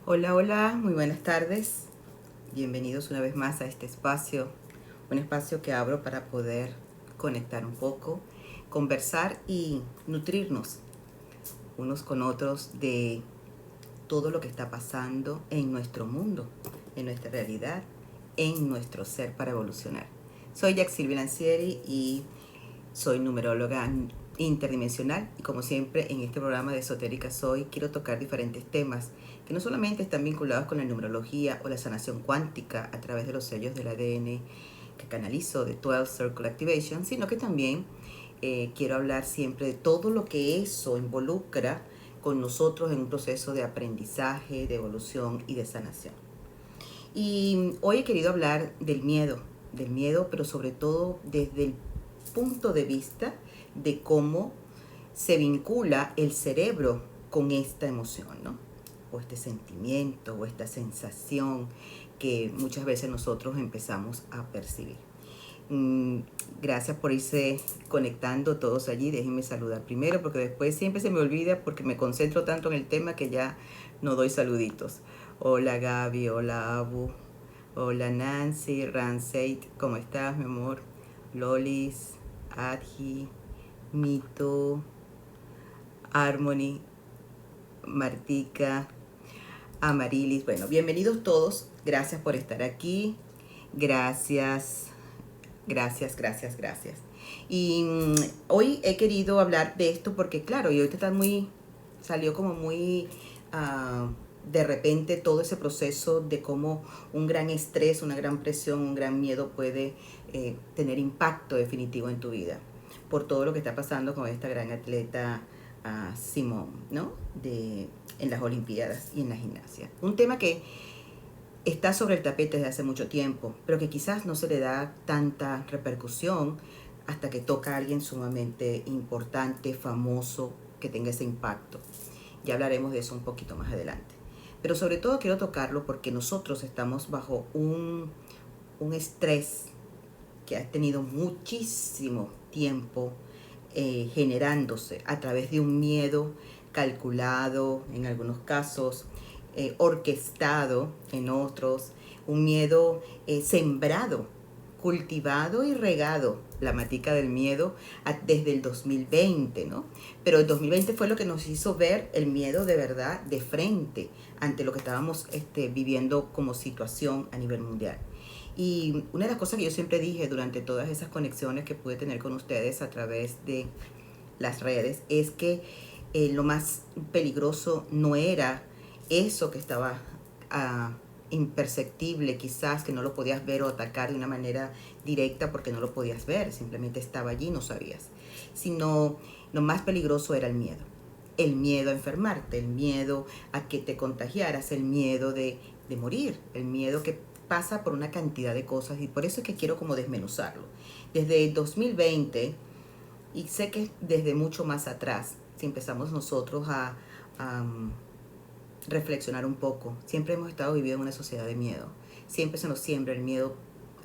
Hola, hola, muy buenas tardes. Bienvenidos una vez más a este espacio, un espacio que abro para poder conectar un poco, conversar y nutrirnos unos con otros de todo lo que está pasando en nuestro mundo, en nuestra realidad, en nuestro ser para evolucionar. Soy Jack Silvia Lancieri y soy numeróloga interdimensional y como siempre en este programa de Esotérica Soy quiero tocar diferentes temas que no solamente están vinculados con la numerología o la sanación cuántica a través de los sellos del ADN que canalizo de 12 Circle Activation, sino que también quiero hablar siempre de todo lo que eso involucra con nosotros en un proceso de aprendizaje, de evolución y de sanación. Y hoy he querido hablar del miedo, pero sobre todo desde el punto de vista de cómo se vincula el cerebro con esta emoción, ¿no? O este sentimiento, o esta sensación que muchas veces nosotros empezamos a percibir. Mm, Gracias por irse conectando todos allí. Déjenme saludar primero porque después siempre se me olvida porque me concentro tanto en el tema que ya no doy saluditos. Hola Gaby, hola Abu, hola Nancy, Ranseit, ¿cómo estás mi amor? Lolis, Adji, Mito, Harmony, Martica, Amarilis. Bueno, bienvenidos todos. Gracias por estar aquí. Gracias, gracias. Y hoy he querido hablar de esto porque, claro, y ahorita salió como muy de repente todo ese proceso de cómo un gran estrés, una gran presión, un gran miedo puede tener impacto definitivo en tu vida por todo lo que está pasando con esta gran atleta Simone, ¿no? En las Olimpiadas y en la gimnasia. Un tema que está sobre el tapete desde hace mucho tiempo, pero que quizás no se le da tanta repercusión hasta que toca a alguien sumamente importante, famoso, que tenga ese impacto. Ya hablaremos de eso un poquito más adelante. Pero sobre todo quiero tocarlo porque nosotros estamos bajo un estrés que ha tenido muchísimo tiempo generándose a través de un miedo calculado en algunos casos, orquestado en otros, un miedo sembrado, cultivado y regado, la matica del miedo desde el 2020, ¿no? Pero el 2020 fue lo que nos hizo ver el miedo de verdad de frente ante lo que estábamos viviendo como situación a nivel mundial. Y una de las cosas que yo siempre dije durante todas esas conexiones que pude tener con ustedes a través de las redes es que lo más peligroso no era eso que estaba imperceptible, quizás que no lo podías ver o atacar de una manera directa porque no lo podías ver, simplemente estaba allí y no sabías, sino lo más peligroso era el miedo. El miedo a enfermarte, el miedo a que te contagiaras, el miedo de morir, el miedo que pasa por una cantidad de cosas y por eso es que quiero como desmenuzarlo. Desde el 2020 y sé que desde mucho más atrás, si empezamos nosotros a reflexionar un poco, siempre hemos estado viviendo en una sociedad de miedo. Siempre se nos siembra el miedo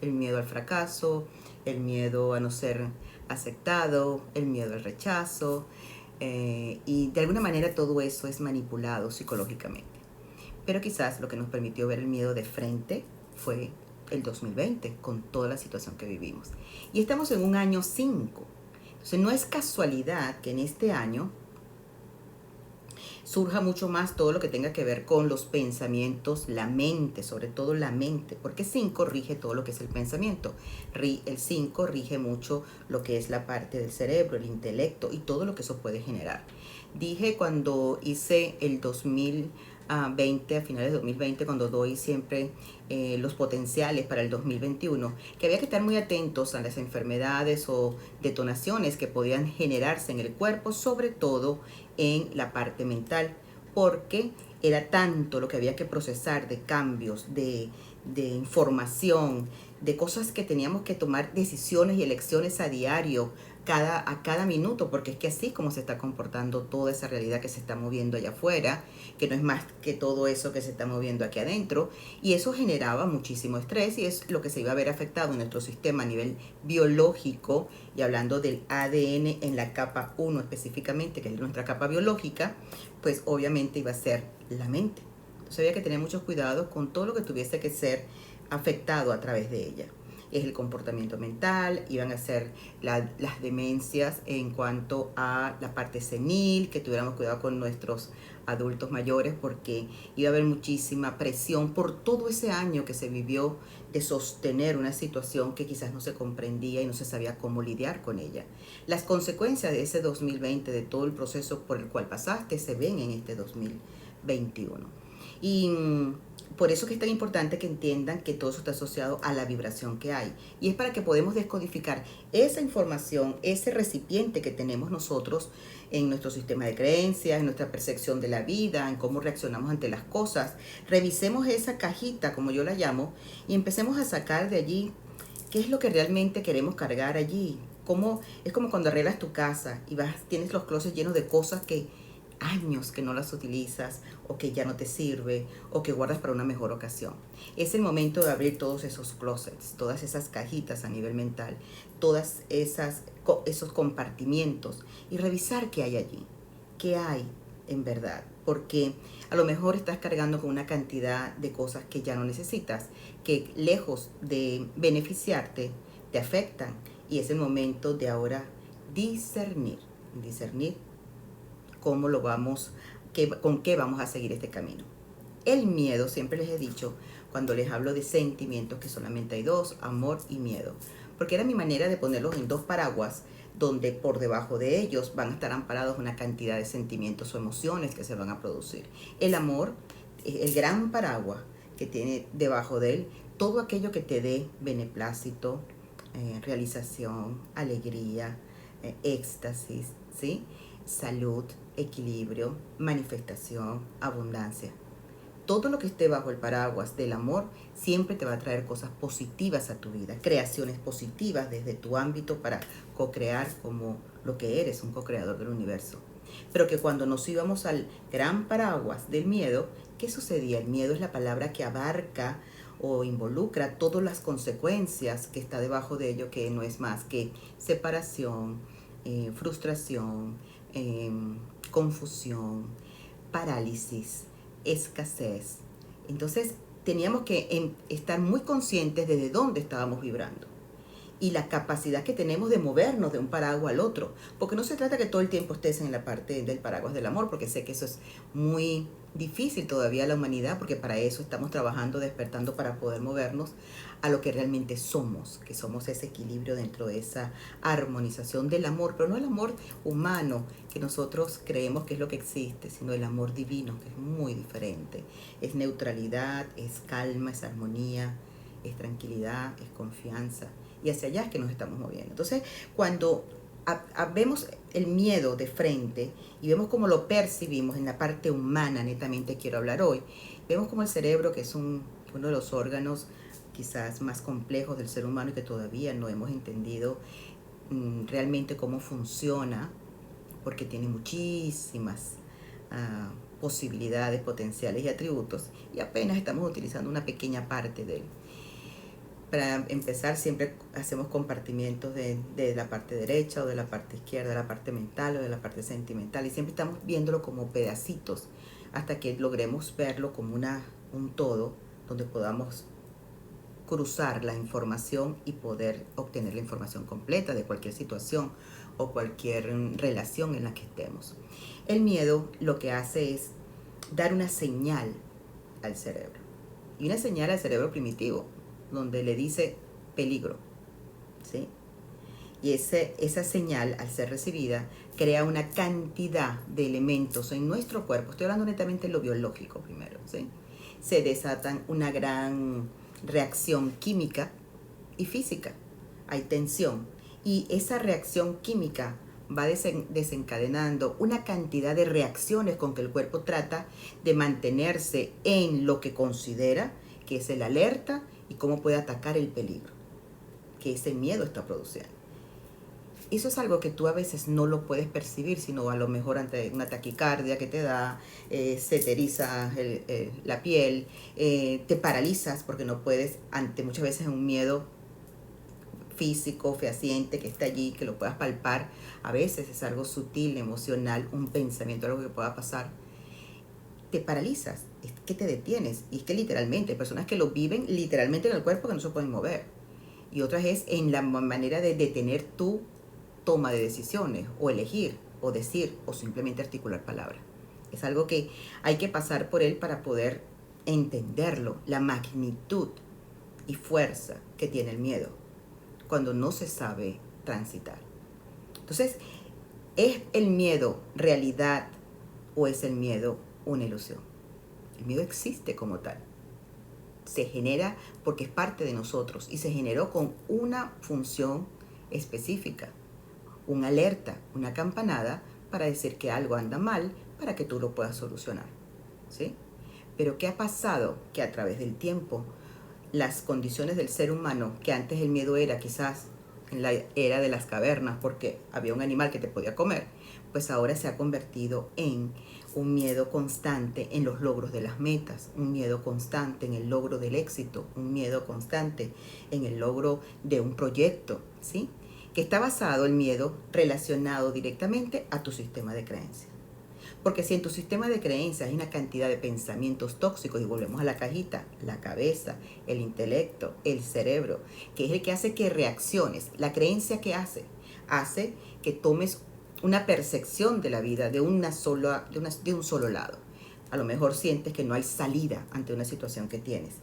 al fracaso, el miedo a no ser aceptado, el miedo al rechazo, y de alguna manera todo eso es manipulado psicológicamente. Pero quizás lo que nos permitió ver el miedo de frente fue el 2020, con toda la situación que vivimos. Y estamos en un año 5. Entonces no es casualidad que en este año surja mucho más todo lo que tenga que ver con los pensamientos, la mente, sobre todo la mente, porque 5 rige todo lo que es el pensamiento. El 5 rige mucho lo que es la parte del cerebro, el intelecto y todo lo que eso puede generar. Dije cuando hice el 2020, a finales de 2020, cuando doy siempre los potenciales para el 2021, que había que estar muy atentos a las enfermedades o detonaciones que podían generarse en el cuerpo, sobre todo en la parte mental, porque era tanto lo que había que procesar de cambios, de información, de cosas que teníamos que tomar decisiones y elecciones a diario, a cada minuto, porque es que así como se está comportando toda esa realidad que se está moviendo allá afuera, que no es más que todo eso que se está moviendo aquí adentro, y eso generaba muchísimo estrés y es lo que se iba a ver afectado en nuestro sistema a nivel biológico, y hablando del ADN en la capa 1 específicamente, que es nuestra capa biológica, pues obviamente iba a ser la mente. Entonces había que tener mucho cuidado con todo lo que tuviese que ser afectado a través de ella. Es el comportamiento mental, iban a ser las demencias en cuanto a la parte senil, que tuviéramos cuidado con nuestros adultos mayores porque iba a haber muchísima presión por todo ese año que se vivió de sostener una situación que quizás no se comprendía y no se sabía cómo lidiar con ella. Las consecuencias de ese 2020, de todo el proceso por el cual pasaste, se ven en este 2021. Y por eso que es tan importante que entiendan que todo eso está asociado a la vibración que hay. Y es para que podamos descodificar esa información, ese recipiente que tenemos nosotros en nuestro sistema de creencias, en nuestra percepción de la vida, en cómo reaccionamos ante las cosas. Revisemos esa cajita, como yo la llamo, y empecemos a sacar de allí qué es lo que realmente queremos cargar allí. Es como cuando arreglas tu casa y tienes los closets llenos de cosas que años que no las utilizas o que ya no te sirve o que guardas para una mejor ocasión. Es el momento de abrir todos esos closets, todas esas cajitas a nivel mental, todas esos compartimientos y revisar qué hay allí, qué hay en verdad, porque a lo mejor estás cargando con una cantidad de cosas que ya no necesitas, que lejos de beneficiarte, te afectan, y es el momento de ahora discernir cómo con qué vamos a seguir este camino. El miedo, siempre les he dicho, cuando les hablo de sentimientos, que solamente hay dos, amor y miedo, porque era mi manera de ponerlos en dos paraguas, donde por debajo de ellos van a estar amparados una cantidad de sentimientos o emociones que se van a producir. El amor es el gran paraguas que tiene debajo de él todo aquello que te dé beneplácito, realización, alegría, éxtasis, ¿sí? Salud, equilibrio, manifestación, abundancia. Todo lo que esté bajo el paraguas del amor siempre te va a traer cosas positivas a tu vida, creaciones positivas desde tu ámbito para co-crear como lo que eres, un co-creador del universo. Pero que cuando nos íbamos al gran paraguas del miedo, ¿qué sucedía? El miedo es la palabra que abarca o involucra todas las consecuencias que está debajo de ello, que no es más que separación, frustración, confusión, parálisis, escasez. Entonces teníamos que estar muy conscientes de dónde estábamos vibrando y la capacidad que tenemos de movernos de un paraguas al otro, porque no se trata que todo el tiempo estés en la parte del paraguas del amor, porque sé que eso es muy difícil todavía a la humanidad, porque para eso estamos trabajando, despertando para poder movernos a lo que realmente somos, que somos ese equilibrio dentro de esa armonización del amor, pero no el amor humano que nosotros creemos que es lo que existe, sino el amor divino, que es muy diferente. Es neutralidad, es calma, es armonía, es tranquilidad, es confianza. Y hacia allá es que nos estamos moviendo. Entonces, cuando vemos el miedo de frente y vemos cómo lo percibimos en la parte humana, netamente quiero hablar hoy, vemos como el cerebro, que es uno de los órganos quizás más complejos del ser humano y que todavía no hemos entendido realmente cómo funciona, porque tiene muchísimas posibilidades, potenciales y atributos, y apenas estamos utilizando una pequeña parte de él. Para empezar, siempre hacemos compartimientos de la parte derecha o de la parte izquierda, de la parte mental o de la parte sentimental, y siempre estamos viéndolo como pedacitos hasta que logremos verlo como un todo, donde podamos cruzar la información y poder obtener la información completa de cualquier situación o cualquier relación en la que estemos. El miedo lo que hace es dar una señal al cerebro, y una señal al cerebro primitivo, donde le dice peligro, ¿sí? Y esa señal, al ser recibida, crea una cantidad de elementos en nuestro cuerpo. Estoy hablando netamente de lo biológico primero, ¿sí? Se desatan una gran reacción química y física. Hay tensión. Y esa reacción química va desencadenando una cantidad de reacciones con que el cuerpo trata de mantenerse en lo que considera que es el alerta y cómo puede atacar el peligro que ese miedo está produciendo. Eso es algo que tú a veces no lo puedes percibir, sino a lo mejor ante una taquicardia que te da, se te eriza la piel, te paralizas porque no puedes, ante muchas veces un miedo físico, fehaciente, que está allí, que lo puedas palpar. A veces es algo sutil, emocional, un pensamiento, algo que pueda pasar. te paralizas, es que te detienes. Y es que literalmente, hay personas que lo viven literalmente en el cuerpo que no se pueden mover. Y otras es en la manera de detener tu toma de decisiones, o elegir, o decir, o simplemente articular palabras. Es algo que hay que pasar por él para poder entenderlo, la magnitud y fuerza que tiene el miedo cuando no se sabe transitar. Entonces, ¿es el miedo realidad o es el miedo una ilusión? El miedo existe como tal. Se genera porque es parte de nosotros y se generó con una función específica, una alerta, una campanada para decir que algo anda mal para que tú lo puedas solucionar, ¿sí? Pero ¿qué ha pasado? Que a través del tiempo, las condiciones del ser humano, que antes el miedo era quizás en la era de las cavernas porque había un animal que te podía comer, pues ahora se ha convertido en un miedo constante en los logros de las metas, un miedo constante en el logro del éxito, un miedo constante en el logro de un proyecto, ¿sí? Que está basado el miedo relacionado directamente a tu sistema de creencias. Porque si en tu sistema de creencias hay una cantidad de pensamientos tóxicos, y volvemos a la cajita, la cabeza, el intelecto, el cerebro, que es el que hace que reacciones, la creencia que hace que tomes una percepción de la vida de un solo lado. A lo mejor sientes que no hay salida ante una situación que tienes.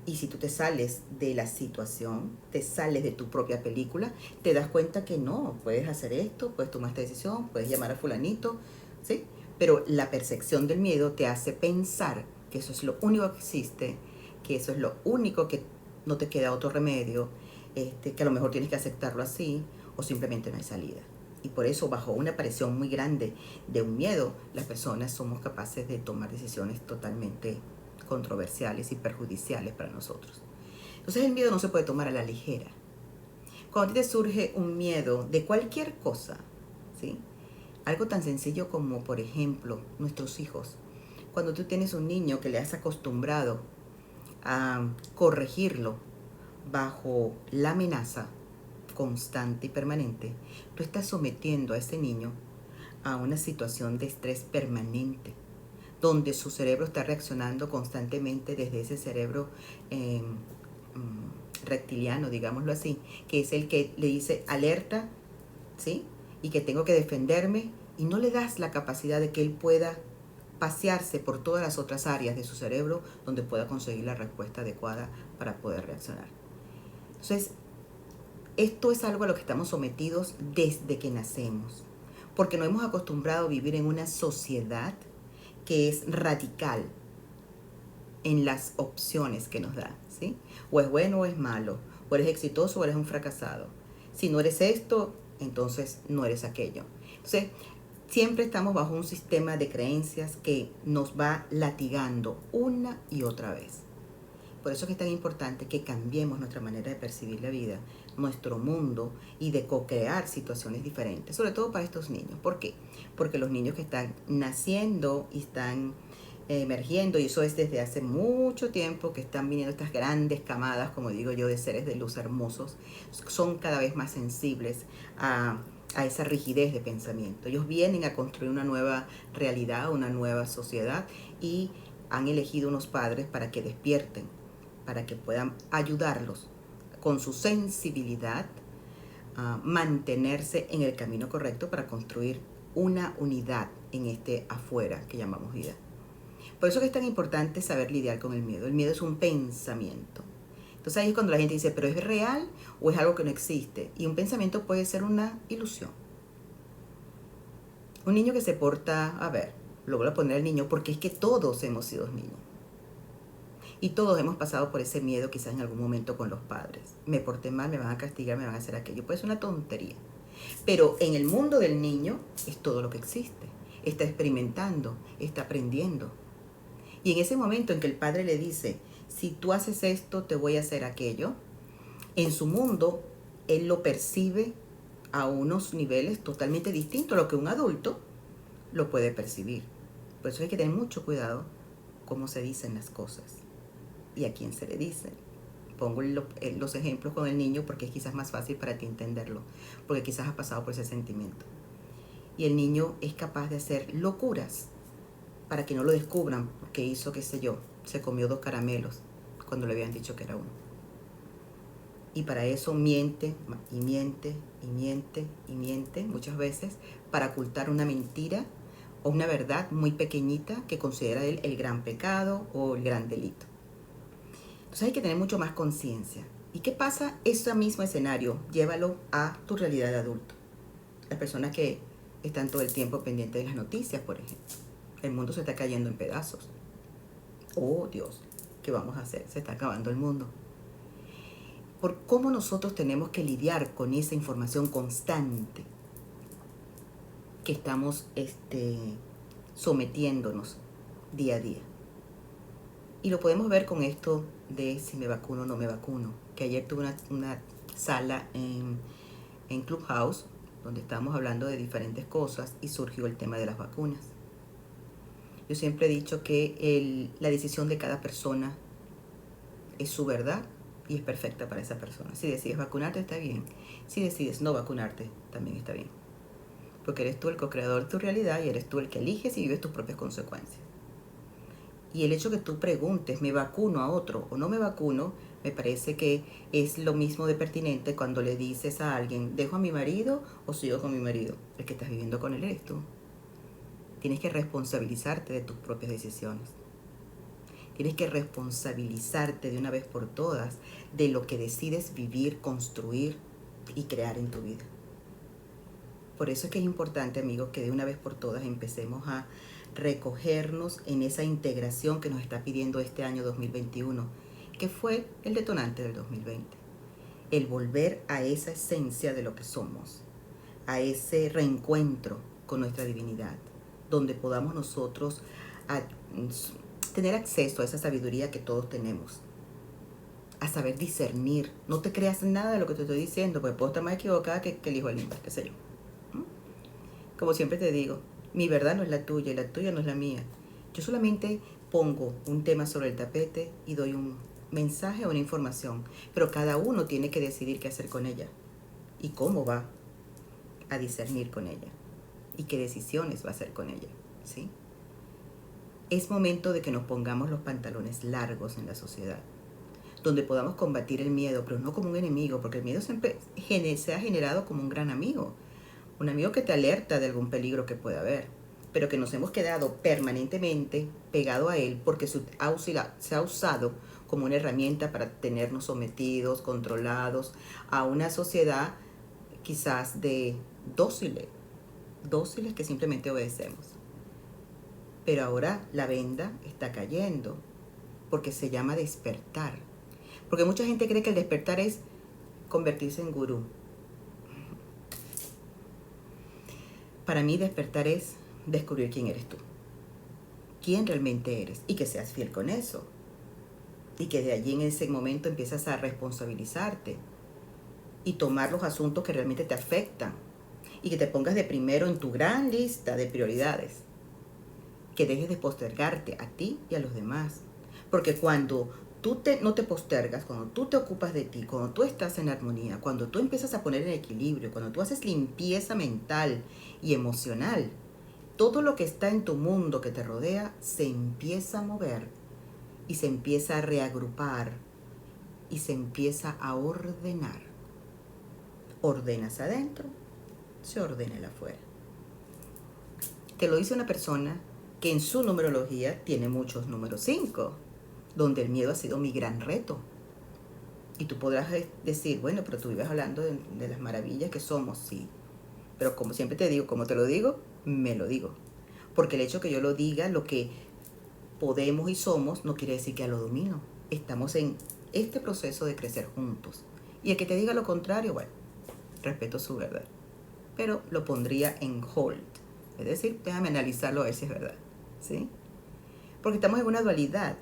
Y si tú te sales de la situación, te sales de tu propia película, te das cuenta que no, puedes hacer esto, puedes tomar esta decisión, puedes llamar a fulanito, ¿sí? Pero la percepción del miedo te hace pensar que eso es lo único que existe, que eso es lo único, que no te queda otro remedio, que a lo mejor tienes que aceptarlo así o simplemente no hay salida. Y por eso, bajo una presión muy grande de un miedo, las personas somos capaces de tomar decisiones totalmente controversiales y perjudiciales para nosotros. Entonces el miedo no se puede tomar a la ligera. Cuando a ti te surge un miedo de cualquier cosa, ¿sí? Algo tan sencillo como, por ejemplo, nuestros hijos. Cuando tú tienes un niño que le has acostumbrado a corregirlo bajo la amenaza constante y permanente, tú estás sometiendo a ese niño a una situación de estrés permanente, donde su cerebro está reaccionando constantemente desde ese cerebro reptiliano, digámoslo así, que es el que le dice alerta, ¿sí? Y que tengo que defenderme, y no le das la capacidad de que él pueda pasearse por todas las otras áreas de su cerebro donde pueda conseguir la respuesta adecuada para poder reaccionar. Entonces, esto es algo a lo que estamos sometidos desde que nacemos, porque nos hemos acostumbrado a vivir en una sociedad que es radical en las opciones que nos da, ¿sí? O es bueno o es malo, o eres exitoso o eres un fracasado. Si no eres esto, entonces no eres aquello. Entonces, siempre estamos bajo un sistema de creencias que nos va latigando una y otra vez. Por eso es que es tan importante que cambiemos nuestra manera de percibir la vida, nuestro mundo, y de co-crear situaciones diferentes, sobre todo para estos niños. ¿Por qué? Porque los niños que están naciendo y están emergiendo, y eso es desde hace mucho tiempo que están viniendo estas grandes camadas, como digo yo, de seres de luz hermosos, son cada vez más sensibles a esa rigidez de pensamiento. Ellos vienen a construir una nueva realidad, una nueva sociedad, y han elegido unos padres para que despierten, para que puedan ayudarlos con su sensibilidad a mantenerse en el camino correcto para construir una unidad en este afuera que llamamos vida. Por eso que es tan importante saber lidiar con el miedo. El miedo es un pensamiento. Entonces ahí es cuando la gente dice, ¿pero es real o es algo que no existe? Y un pensamiento puede ser una ilusión. Un niño que se porta, lo voy a poner al niño porque es que todos hemos sido niños. Y todos hemos pasado por ese miedo quizás en algún momento con los padres. Me porté mal, me van a castigar, me van a hacer aquello. Puede ser una tontería. Pero en el mundo del niño es todo lo que existe. Está experimentando, está aprendiendo. Y en ese momento en que el padre le dice, si tú haces esto, te voy a hacer aquello, en su mundo, él lo percibe a unos niveles totalmente distintos a lo que un adulto lo puede percibir. Por eso hay que tener mucho cuidado cómo se dicen las cosas y a quién se le dicen. Pongo los ejemplos con el niño porque es quizás más fácil para ti entenderlo, porque quizás has pasado por ese sentimiento. Y el niño es capaz de hacer locuras para que no lo descubran, porque hizo, qué sé yo, se comió 2 caramelos cuando le habían dicho que era uno. Y para eso miente y miente y miente y miente muchas veces para ocultar una mentira o una verdad muy pequeñita que considera él el gran pecado o el gran delito. Entonces hay que tener mucho más conciencia. ¿Y qué pasa? Ese mismo escenario, llévalo a tu realidad de adulto. Las personas que están todo el tiempo pendientes de las noticias, por ejemplo. El mundo se está cayendo en pedazos. Oh, Dios, ¿qué vamos a hacer? Se está acabando el mundo. Por cómo nosotros tenemos que lidiar con esa información constante que estamos sometiéndonos día a día. Y lo podemos ver con esto de si me vacuno o no me vacuno. Que ayer tuve una sala en Clubhouse donde estábamos hablando de diferentes cosas y surgió el tema de las vacunas. Yo siempre he dicho que la decisión de cada persona es su verdad y es perfecta para esa persona. Si decides vacunarte, está bien. Si decides no vacunarte, también está bien. Porque eres tú el co-creador de tu realidad y eres tú el que eliges y vives tus propias consecuencias. Y el hecho que tú preguntes, ¿me vacuno a otro o no me vacuno? Me parece que es lo mismo de pertinente cuando le dices a alguien, ¿dejo a mi marido o sigo con mi marido? El que estás viviendo con él eres tú. Tienes que responsabilizarte de tus propias decisiones. Tienes que responsabilizarte de una vez por todas de lo que decides vivir, construir y crear en tu vida. Por eso es que es importante, amigos, que de una vez por todas empecemos a recogernos en esa integración que nos está pidiendo este año 2021, que fue el detonante del 2020. El volver a esa esencia de lo que somos, a ese reencuentro con nuestra divinidad, donde podamos nosotros tener acceso a esa sabiduría que todos tenemos, a saber discernir. No te creas nada de lo que te estoy diciendo, porque puedo estar más equivocada que el hijo de Limba, qué sé yo. Como siempre te digo, mi verdad no es la tuya y la tuya no es la mía. Yo solamente pongo un tema sobre el tapete y doy un mensaje o una información, pero cada uno tiene que decidir qué hacer con ella y cómo va a discernir con ella y qué decisiones va a hacer con ella, ¿sí? Es momento de que nos pongamos los pantalones largos en la sociedad, donde podamos combatir el miedo, pero no como un enemigo, porque el miedo siempre se ha generado como un gran amigo. Un amigo que te alerta de algún peligro que pueda haber, pero que nos hemos quedado permanentemente pegado a él porque se ha usado como una herramienta para tenernos sometidos, controlados a una sociedad quizás de dóciles que simplemente obedecemos. Pero ahora la venda está cayendo porque se llama despertar. Porque mucha gente cree que el despertar es convertirse en gurú. Para mí despertar es descubrir quién eres tú, quién realmente eres y que seas fiel con eso. Y que de allí en ese momento empiezas a responsabilizarte y tomar los asuntos que realmente te afectan y que te pongas de primero en tu gran lista de prioridades. Que dejes de postergarte a ti y a los demás. Porque cuando tú no te postergas, cuando tú te ocupas de ti, cuando tú estás en armonía, cuando tú empiezas a poner en equilibrio, cuando tú haces limpieza mental y emocional, todo lo que está en tu mundo que te rodea se empieza a mover y se empieza a reagrupar y se empieza a ordenar. Ordenas adentro, se ordena el afuera. Te lo dice una persona que en su numerología tiene muchos números 5, donde el miedo ha sido mi gran reto. Y tú podrás decir, bueno, pero tú vives hablando de las maravillas que somos, sí. Pero como siempre te digo, como te lo digo, me lo digo. Porque el hecho que yo lo diga, lo que podemos y somos, no quiere decir que ya lo domino. Estamos en este proceso de crecer juntos. Y el que te diga lo contrario, bueno, respeto su verdad. Pero lo pondría en hold. Es decir, déjame analizarlo a ver si es verdad. ¿Sí? Porque estamos en una dualidad.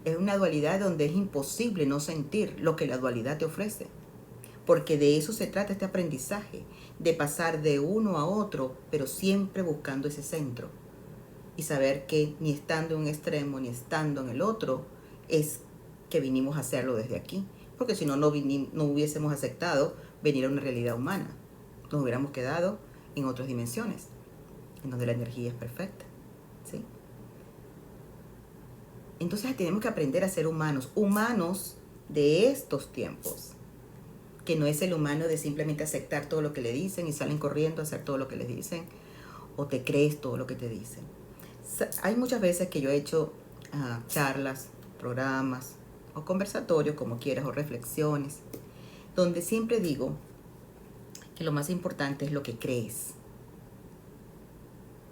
Es una dualidad donde es imposible no sentir lo que la dualidad te ofrece. Porque de eso se trata este aprendizaje, de pasar de uno a otro, pero siempre buscando ese centro. Y saber que ni estando en un extremo ni estando en el otro, es que vinimos a hacerlo desde aquí. Porque si no, no hubiésemos aceptado venir a una realidad humana. Nos hubiéramos quedado en otras dimensiones, en donde la energía es perfecta. ¿sí? Entonces tenemos que aprender a ser humanos, humanos de estos tiempos, que no es el humano de simplemente aceptar todo lo que le dicen y salen corriendo a hacer todo lo que les dicen, o te crees todo lo que te dicen. Hay muchas veces que yo he hecho charlas, programas o conversatorios, como quieras, o reflexiones, donde siempre digo que lo más importante es lo que crees.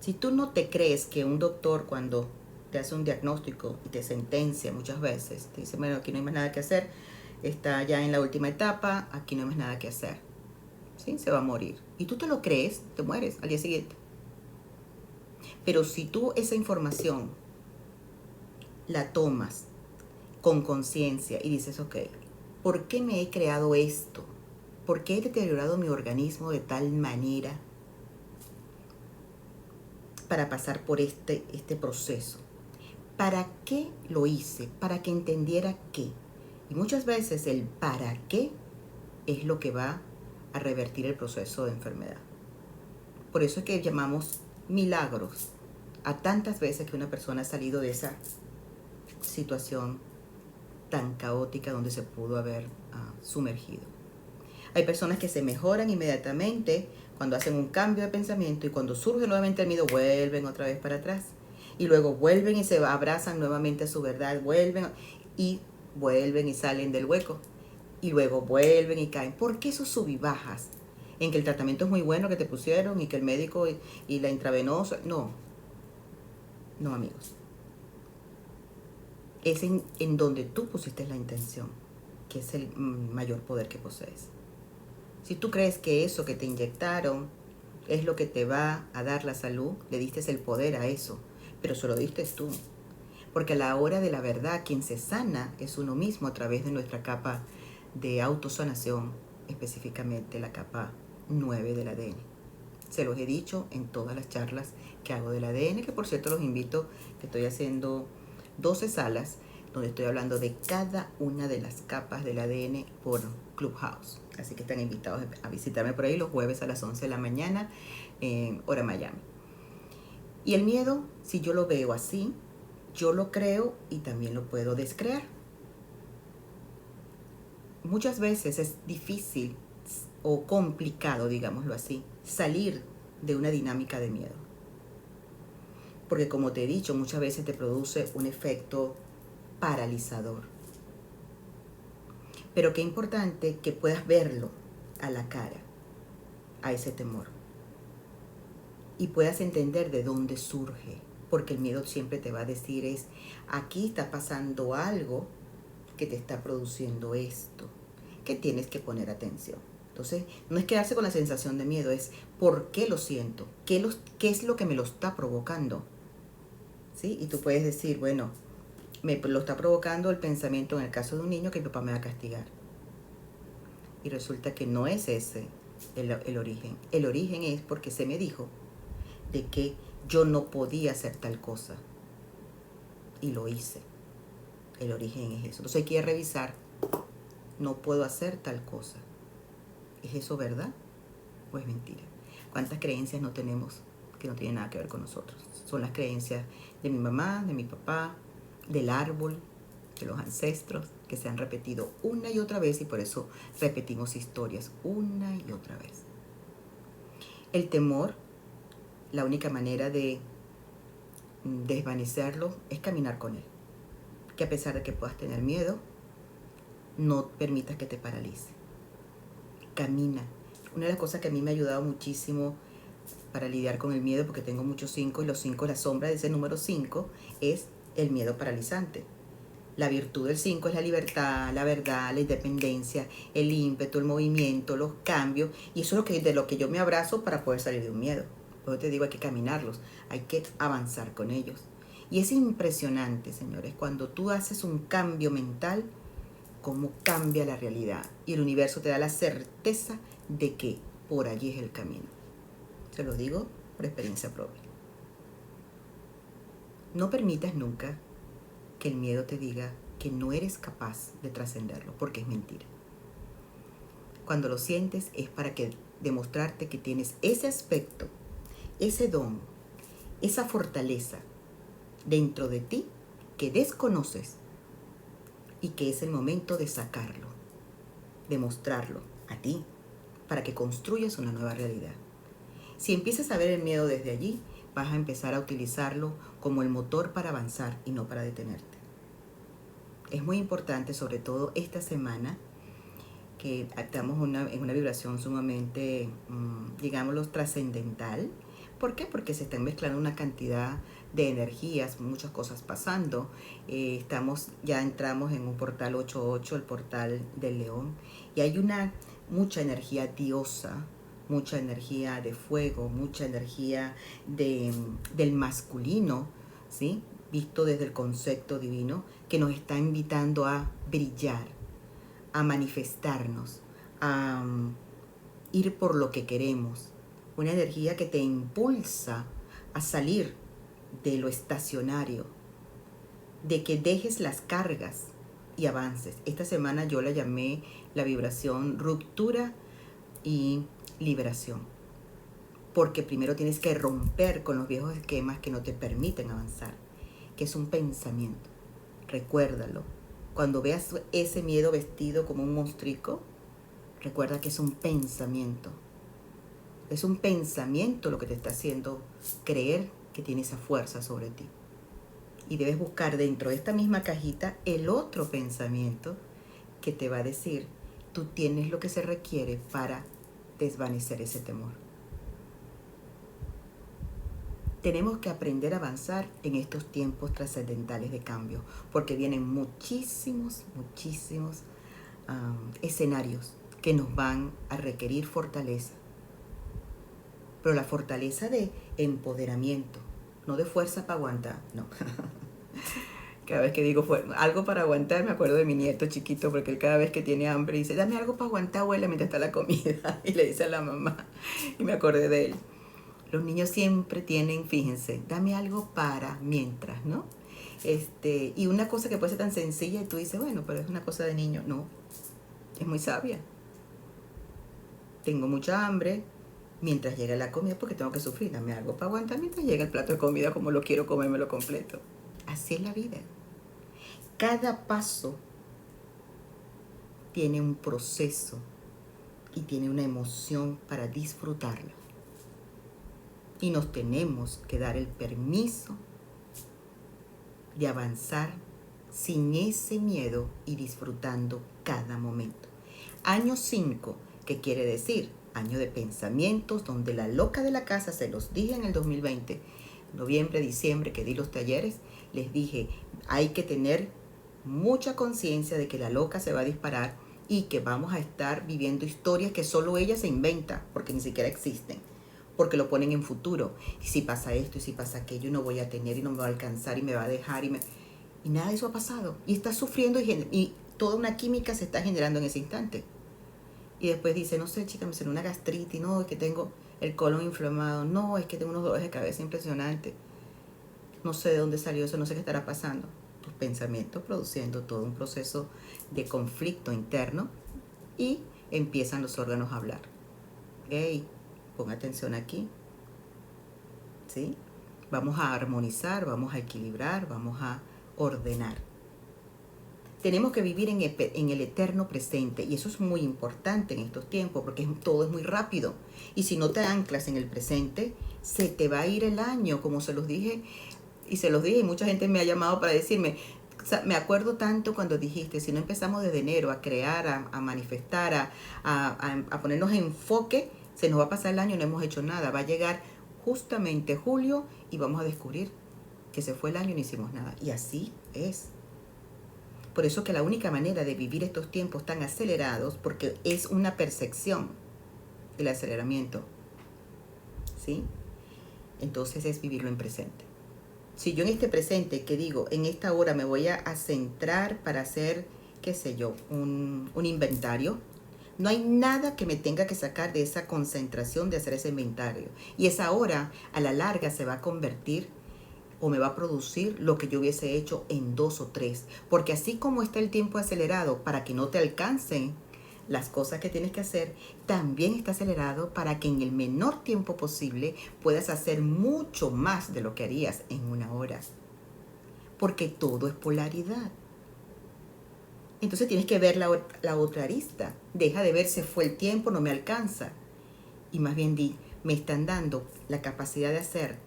Si tú no te crees que un doctor, cuando te hace un diagnóstico y te sentencia muchas veces, te dice, bueno, aquí no hay más nada que hacer, está ya en la última etapa, aquí no hay más nada que hacer, ¿sí? Se va a morir. Y tú te lo crees, te mueres al día siguiente. Pero si tú esa información la tomas con conciencia y dices, ok, ¿por qué me he creado esto? ¿Por qué he deteriorado mi organismo de tal manera para pasar por este proceso? ¿Para qué lo hice? Para que entendiera qué. Y muchas veces el para qué es lo que va a revertir el proceso de enfermedad. Por eso es que llamamos milagros a tantas veces que una persona ha salido de esa situación tan caótica donde se pudo haber sumergido. Hay personas que se mejoran inmediatamente cuando hacen un cambio de pensamiento, y cuando surge nuevamente el miedo vuelven otra vez para atrás. Y luego vuelven y se abrazan nuevamente a su verdad, vuelven y salen del hueco. Y luego vuelven y caen. ¿Por qué esos sub y bajas? En que el tratamiento es muy bueno que te pusieron y que el médico y la intravenosa. No, no, amigos. Es en donde tú pusiste la intención, que es el mayor poder que posees. Si tú crees que eso que te inyectaron es lo que te va a dar la salud, le diste el poder a eso, pero se lo diste tú. Porque a la hora de la verdad, quien se sana es uno mismo a través de nuestra capa de autosanación, específicamente la capa 9 del ADN. Se los he dicho en todas las charlas que hago del ADN, que por cierto los invito, que estoy haciendo 12 salas donde estoy hablando de cada una de las capas del ADN por Clubhouse. Así que están invitados a visitarme por ahí los jueves a las 11 de la mañana, hora Miami. Y el miedo, si yo lo veo así, yo lo creo y también lo puedo descrear. Muchas veces es difícil o complicado, digámoslo así, salir de una dinámica de miedo. Porque como te he dicho, muchas veces te produce un efecto paralizador. Pero qué importante que puedas verlo a la cara, a ese temor. Y puedas entender de dónde surge. Porque el miedo siempre te va a decir aquí está pasando algo que te está produciendo esto, que tienes que poner atención. Entonces, no es quedarse con la sensación de miedo, es ¿por qué lo siento? ¿Qué es lo que me lo está provocando? ¿Sí? Y tú puedes decir, bueno, me lo está provocando el pensamiento, en el caso de un niño, que mi papá me va a castigar. Y resulta que no es ese el origen. El origen es porque se me dijo de que yo no podía hacer tal cosa. Y lo hice. El origen es eso. Entonces hay que revisar, no puedo hacer tal cosa. ¿Es eso verdad o es mentira? ¿Cuántas creencias no tenemos que no tienen nada que ver con nosotros? Son las creencias de mi mamá, de mi papá, del árbol, de los ancestros, que se han repetido una y otra vez, y por eso repetimos historias una y otra vez. El temor, la única manera de desvanecerlo es caminar con él. Que a pesar de que puedas tener miedo, no permitas que te paralice. Camina. Una de las cosas que a mí me ha ayudado muchísimo para lidiar con el miedo, porque tengo muchos 5, y los 5, la sombra de ese número 5 es el miedo paralizante. La virtud del 5 es la libertad, la verdad, la independencia, el ímpetu, el movimiento, los cambios, y eso es de lo que yo me abrazo para poder salir de un miedo. Por eso te digo, hay que caminarlos, hay que avanzar con ellos. Y es impresionante, señores, cuando tú haces un cambio mental, cómo cambia la realidad. Y el universo te da la certeza de que por allí es el camino. Se lo digo por experiencia propia. No permitas nunca que el miedo te diga que no eres capaz de trascenderlo, porque es mentira. Cuando lo sientes es para demostrarte que tienes ese aspecto, ese don, esa fortaleza dentro de ti que desconoces y que es el momento de sacarlo, de mostrarlo a ti para que construyas una nueva realidad. Si empiezas a ver el miedo desde allí, vas a empezar a utilizarlo como el motor para avanzar y no para detenerte. Es muy importante, sobre todo esta semana, que estamos en una vibración sumamente, digámoslo, trascendental. ¿Por qué? Porque se están mezclando una cantidad de energías, muchas cosas pasando. Ya entramos en un portal 8-8, el portal del león, y hay mucha energía diosa, mucha energía de fuego, mucha energía del masculino, ¿sí? Visto desde el concepto divino, que nos está invitando a brillar, a manifestarnos, a ir por lo que queremos. Una energía que te impulsa a salir de lo estacionario, de que dejes las cargas y avances. Esta semana yo la llamé la vibración ruptura y liberación, porque primero tienes que romper con los viejos esquemas que no te permiten avanzar, que es un pensamiento. Recuérdalo. Cuando veas ese miedo vestido como un monstruico, recuerda que es un pensamiento. Es un pensamiento lo que te está haciendo creer que tiene esa fuerza sobre ti. Y debes buscar dentro de esta misma cajita el otro pensamiento que te va a decir, tú tienes lo que se requiere para desvanecer ese temor. Tenemos que aprender a avanzar en estos tiempos trascendentales de cambio, porque vienen muchísimos escenarios que nos van a requerir fortaleza. Pero la fortaleza de empoderamiento, no de fuerza para aguantar, no. Cada vez que digo algo para aguantar, me acuerdo de mi nieto chiquito, porque él cada vez que tiene hambre dice, dame algo para aguantar, abuela, mientras está la comida. Y le dice a la mamá, y me acordé de él. Los niños siempre tienen, fíjense, dame algo para mientras, ¿no? Y una cosa que puede ser tan sencilla y tú dices, bueno, pero es una cosa de niño. No, es muy sabia. Tengo mucha hambre mientras llega la comida porque tengo que sufrir. Dame algo para aguantar mientras llega el plato de comida como lo quiero comérmelo completo. Así es la vida. Cada paso tiene un proceso y tiene una emoción para disfrutarla. Y nos tenemos que dar el permiso de avanzar sin ese miedo y disfrutando cada momento. Año 5, ¿qué quiere decir? Año de pensamientos, donde la loca de la casa, se los dije en el 2020, noviembre, diciembre, que di los talleres, les dije, hay que tener mucha conciencia de que la loca se va a disparar y que vamos a estar viviendo historias que solo ella se inventa, porque ni siquiera existen, porque lo ponen en futuro. Y si pasa esto, y si pasa aquello, no voy a tener, y no me va a alcanzar, y me va a dejar, y nada de eso ha pasado. Y está sufriendo, y toda una química se está generando en ese instante. Y después dice, no sé, chica, me salió una gastritis, no, es que tengo el colon inflamado, no, es que tengo unos dolores de cabeza impresionantes. No sé de dónde salió eso, no sé qué estará pasando. Tus pensamientos produciendo todo un proceso de conflicto interno y empiezan los órganos a hablar. Hey, pon atención aquí. ¿Sí? Vamos a armonizar, vamos a equilibrar, vamos a ordenar. Tenemos que vivir en el eterno presente, y eso es muy importante en estos tiempos porque todo es muy rápido. Y si no te anclas en el presente, se te va a ir el año, como se los dije, y mucha gente me ha llamado para decirme, o sea, me acuerdo tanto cuando dijiste, si no empezamos desde enero a crear, a manifestar, a ponernos en enfoque, se nos va a pasar el año y no hemos hecho nada. Va a llegar justamente julio y vamos a descubrir que se fue el año y no hicimos nada. Y así es. Por eso que la única manera de vivir estos tiempos tan acelerados, porque es una percepción del aceleramiento, ¿sí? Entonces es vivirlo en presente. Si yo en este presente, que digo, en esta hora me voy a centrar para hacer, qué sé yo, un inventario, no hay nada que me tenga que sacar de esa concentración de hacer ese inventario. Y esa hora, a la larga, se va a convertir o me va a producir lo que yo hubiese hecho en 2 o 3. Porque así como está el tiempo acelerado para que no te alcancen las cosas que tienes que hacer, también está acelerado para que en el menor tiempo posible puedas hacer mucho más de lo que harías en 1 hora. porque todo es polaridad. Entonces tienes que ver la otra arista. Deja de ver, se fue el tiempo, no me alcanza. Y más bien di, me están dando la capacidad de hacer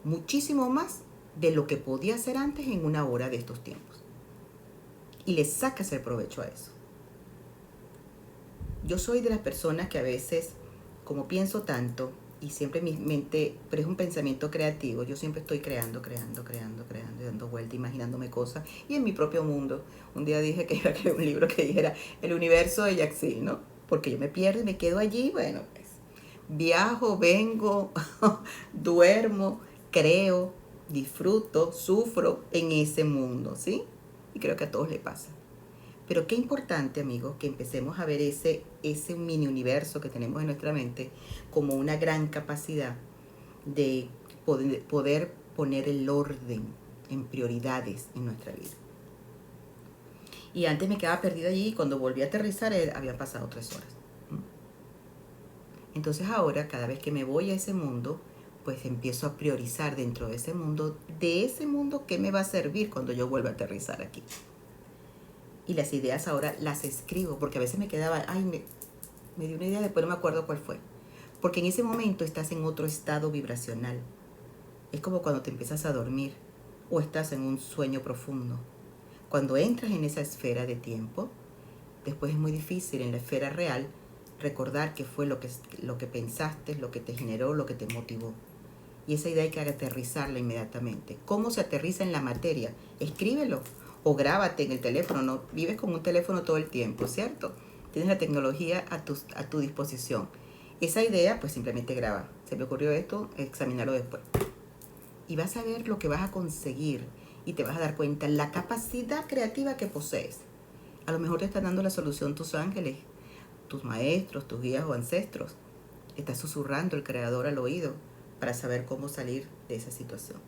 muchísimo más de lo que podía hacer antes en una hora de estos tiempos. Y le sacas el provecho a eso. Yo soy de las personas que a veces, como pienso tanto, y siempre mi mente, pero es un pensamiento creativo, yo siempre estoy creando, y dando vueltas, imaginándome cosas, y en mi propio mundo. Un día dije que iba a crear un libro que dijera el universo de Yaxil, ¿no? Porque yo me pierdo y me quedo allí, bueno, pues viajo, vengo, duermo, creo, disfruto, sufro en ese mundo, ¿sí? Y creo que a todos les pasa. Pero qué importante, amigos, que empecemos a ver ese mini universo que tenemos en nuestra mente como una gran capacidad de poder poner el orden en prioridades en nuestra vida. Y antes me quedaba perdida allí y cuando volví a aterrizar habían pasado 3 horas. Entonces ahora, cada vez que me voy a ese mundo, pues empiezo a priorizar dentro de ese mundo qué me va a servir cuando yo vuelva a aterrizar aquí. Y las ideas ahora las escribo, porque a veces me quedaba, me dio una idea, después no me acuerdo cuál fue. Porque en ese momento estás en otro estado vibracional. Es como cuando te empiezas a dormir o estás en un sueño profundo. Cuando entras en esa esfera de tiempo, después es muy difícil en la esfera real recordar qué fue lo que pensaste, lo que te generó, lo que te motivó. Y esa idea hay que aterrizarla inmediatamente. ¿Cómo se aterriza en la materia? Escríbelo o grábate en el teléfono. No vives con un teléfono todo el tiempo, ¿cierto? Tienes la tecnología a tu disposición. Esa idea, pues simplemente graba. Se me ocurrió esto, examínalo después. Y vas a ver lo que vas a conseguir y te vas a dar cuenta la capacidad creativa que posees. A lo mejor te están dando la solución tus ángeles, tus maestros, tus guías o ancestros. Está susurrando el creador al oído para saber cómo salir de esa situación.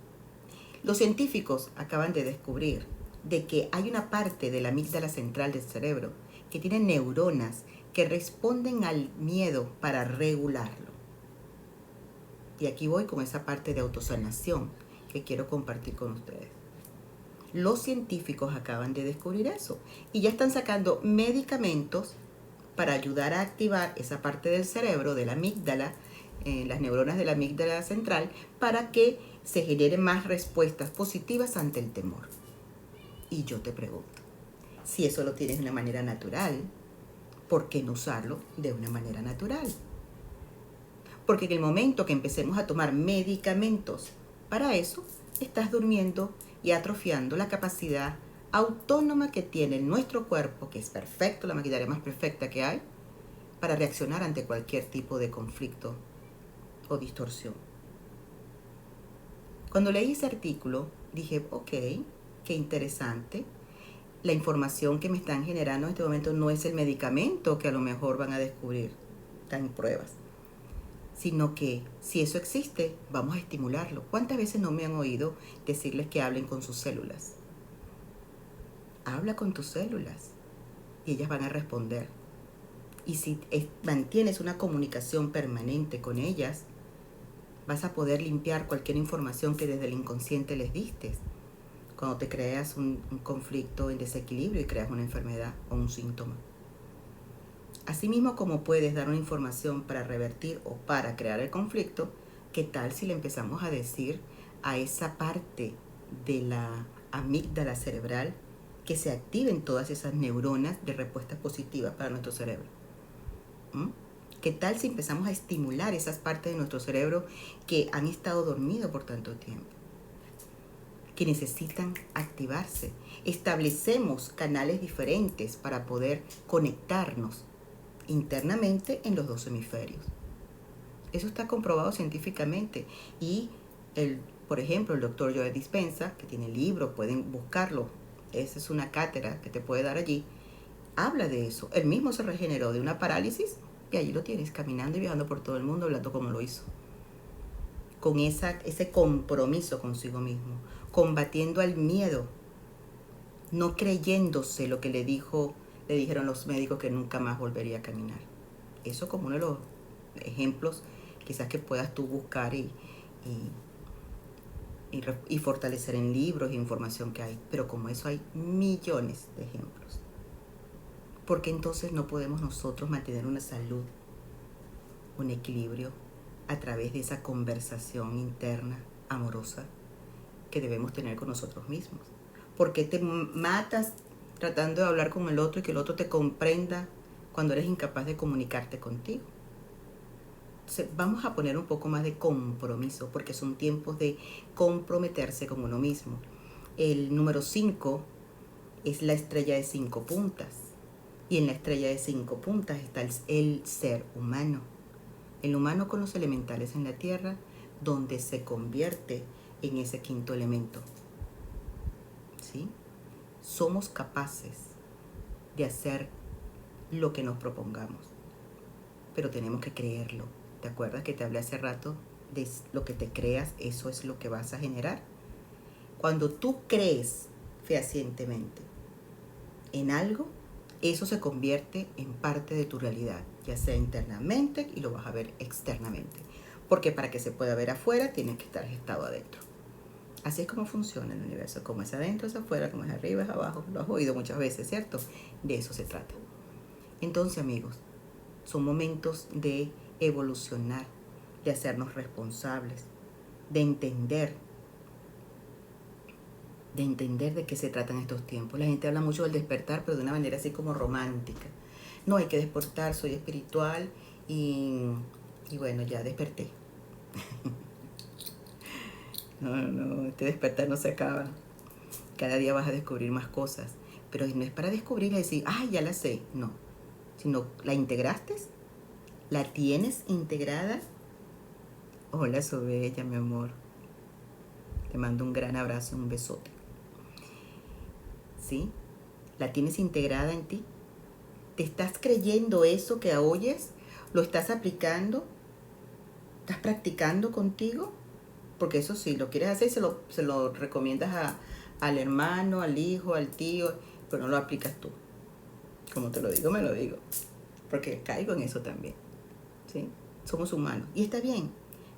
Los científicos acaban de descubrir de que hay una parte de la amígdala central del cerebro que tiene neuronas que responden al miedo para regularlo. Y aquí voy con esa parte de autosanación que quiero compartir con ustedes. Los científicos acaban de descubrir eso y ya están sacando medicamentos para ayudar a activar esa parte del cerebro, de la amígdala, las neuronas de la amígdala central, para que se generen más respuestas positivas ante el temor. Y yo te pregunto, si eso lo tienes de una manera natural, ¿por qué no usarlo de una manera natural? Porque en el momento que empecemos a tomar medicamentos para eso, estás durmiendo y atrofiando la capacidad autónoma que tiene nuestro cuerpo, que es perfecto, la maquinaria más perfecta que hay, para reaccionar ante cualquier tipo de conflicto o distorsión. Cuando leí ese artículo, dije, ok, qué interesante. La información que me están generando en este momento no es el medicamento que a lo mejor van a descubrir, están en pruebas, sino que si eso existe, vamos a estimularlo. ¿Cuántas veces no me han oído decirles que hablen con sus células? Habla con tus células y ellas van a responder. Y si mantienes una comunicación permanente con ellas, vas a poder limpiar cualquier información que desde el inconsciente les diste. Cuando te creas un conflicto en desequilibrio y creas una enfermedad o un síntoma. Asimismo, como puedes dar una información para revertir o para crear el conflicto, ¿qué tal si le empezamos a decir a esa parte de la amígdala cerebral que se activen todas esas neuronas de respuestas positivas para nuestro cerebro? ¿Qué tal si empezamos a estimular esas partes de nuestro cerebro que han estado dormidos por tanto tiempo, que necesitan activarse? Establecemos canales diferentes para poder conectarnos internamente en los 2 hemisferios. Eso está comprobado científicamente y por ejemplo, el doctor Joe Dispenza, que tiene libros, pueden buscarlo, esa es una cátedra que te puede dar allí, habla de eso. Él mismo se regeneró de una parálisis y allí lo tienes caminando y viajando por todo el mundo hablando como lo hizo. Con ese compromiso consigo mismo, combatiendo al miedo, no creyéndose lo que le dijeron los médicos que nunca más volvería a caminar. Eso como uno de los ejemplos quizás que puedas tú buscar y y fortalecer en libros e información que hay. Pero como eso hay millones de ejemplos. ¿Por qué entonces no podemos nosotros mantener una salud, un equilibrio a través de esa conversación interna, amorosa, que debemos tener con nosotros mismos? ¿Por qué te matas tratando de hablar con el otro y que el otro te comprenda cuando eres incapaz de comunicarte contigo? Entonces, vamos a poner un poco más de compromiso, porque son tiempos de comprometerse con uno mismo. El número 5 es la estrella de 5 puntas. Y en la estrella de 5 puntas está el ser humano. El humano con los elementales en la tierra, donde se convierte en ese quinto elemento. ¿Sí? Somos capaces de hacer lo que nos propongamos, pero tenemos que creerlo. ¿Te acuerdas que te hablé hace rato de lo que te creas? Eso es lo que vas a generar. Cuando tú crees fehacientemente en algo, eso se convierte en parte de tu realidad, ya sea internamente y lo vas a ver externamente. Porque para que se pueda ver afuera, tienes que estar gestado adentro. Así es como funciona el universo, como es adentro, es afuera, como es arriba, es abajo. Lo has oído muchas veces, ¿cierto? De eso se trata. Entonces, amigos, son momentos de evolucionar, de hacernos responsables, de entender de qué se tratan estos tiempos. La gente habla mucho del despertar, pero de una manera así como romántica. No, hay que despertar, soy espiritual y bueno, ya desperté. No, este despertar no se acaba. Cada día vas a descubrir más cosas. Pero no es para descubrir y decir, ya la sé. No, sino la integraste, la tienes integrada. Hola, soy bella, mi amor. Te mando un gran abrazo, un besote. ¿Sí? La tienes integrada en ti. ¿Te estás creyendo eso que oyes? ¿Lo estás aplicando? ¿Estás practicando contigo? Porque eso sí, lo quieres hacer, se lo recomiendas al hermano, al hijo, al tío, pero no lo aplicas tú. Como te lo digo, me lo digo. Porque caigo en eso también. ¿Sí? Somos humanos. Y está bien.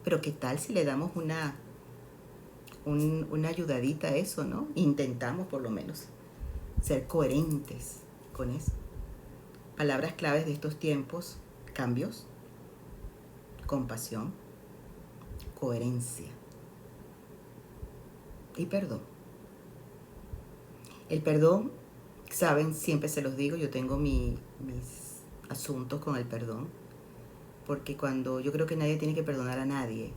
Pero ¿qué tal si le damos una ayudadita a eso, ¿no? Intentamos por lo menos ser coherentes con eso. Palabras claves de estos tiempos: cambios, compasión, coherencia y perdón. El perdón, saben, siempre se los digo, yo tengo mis asuntos con el perdón, porque cuando yo creo que nadie tiene que perdonar a nadie,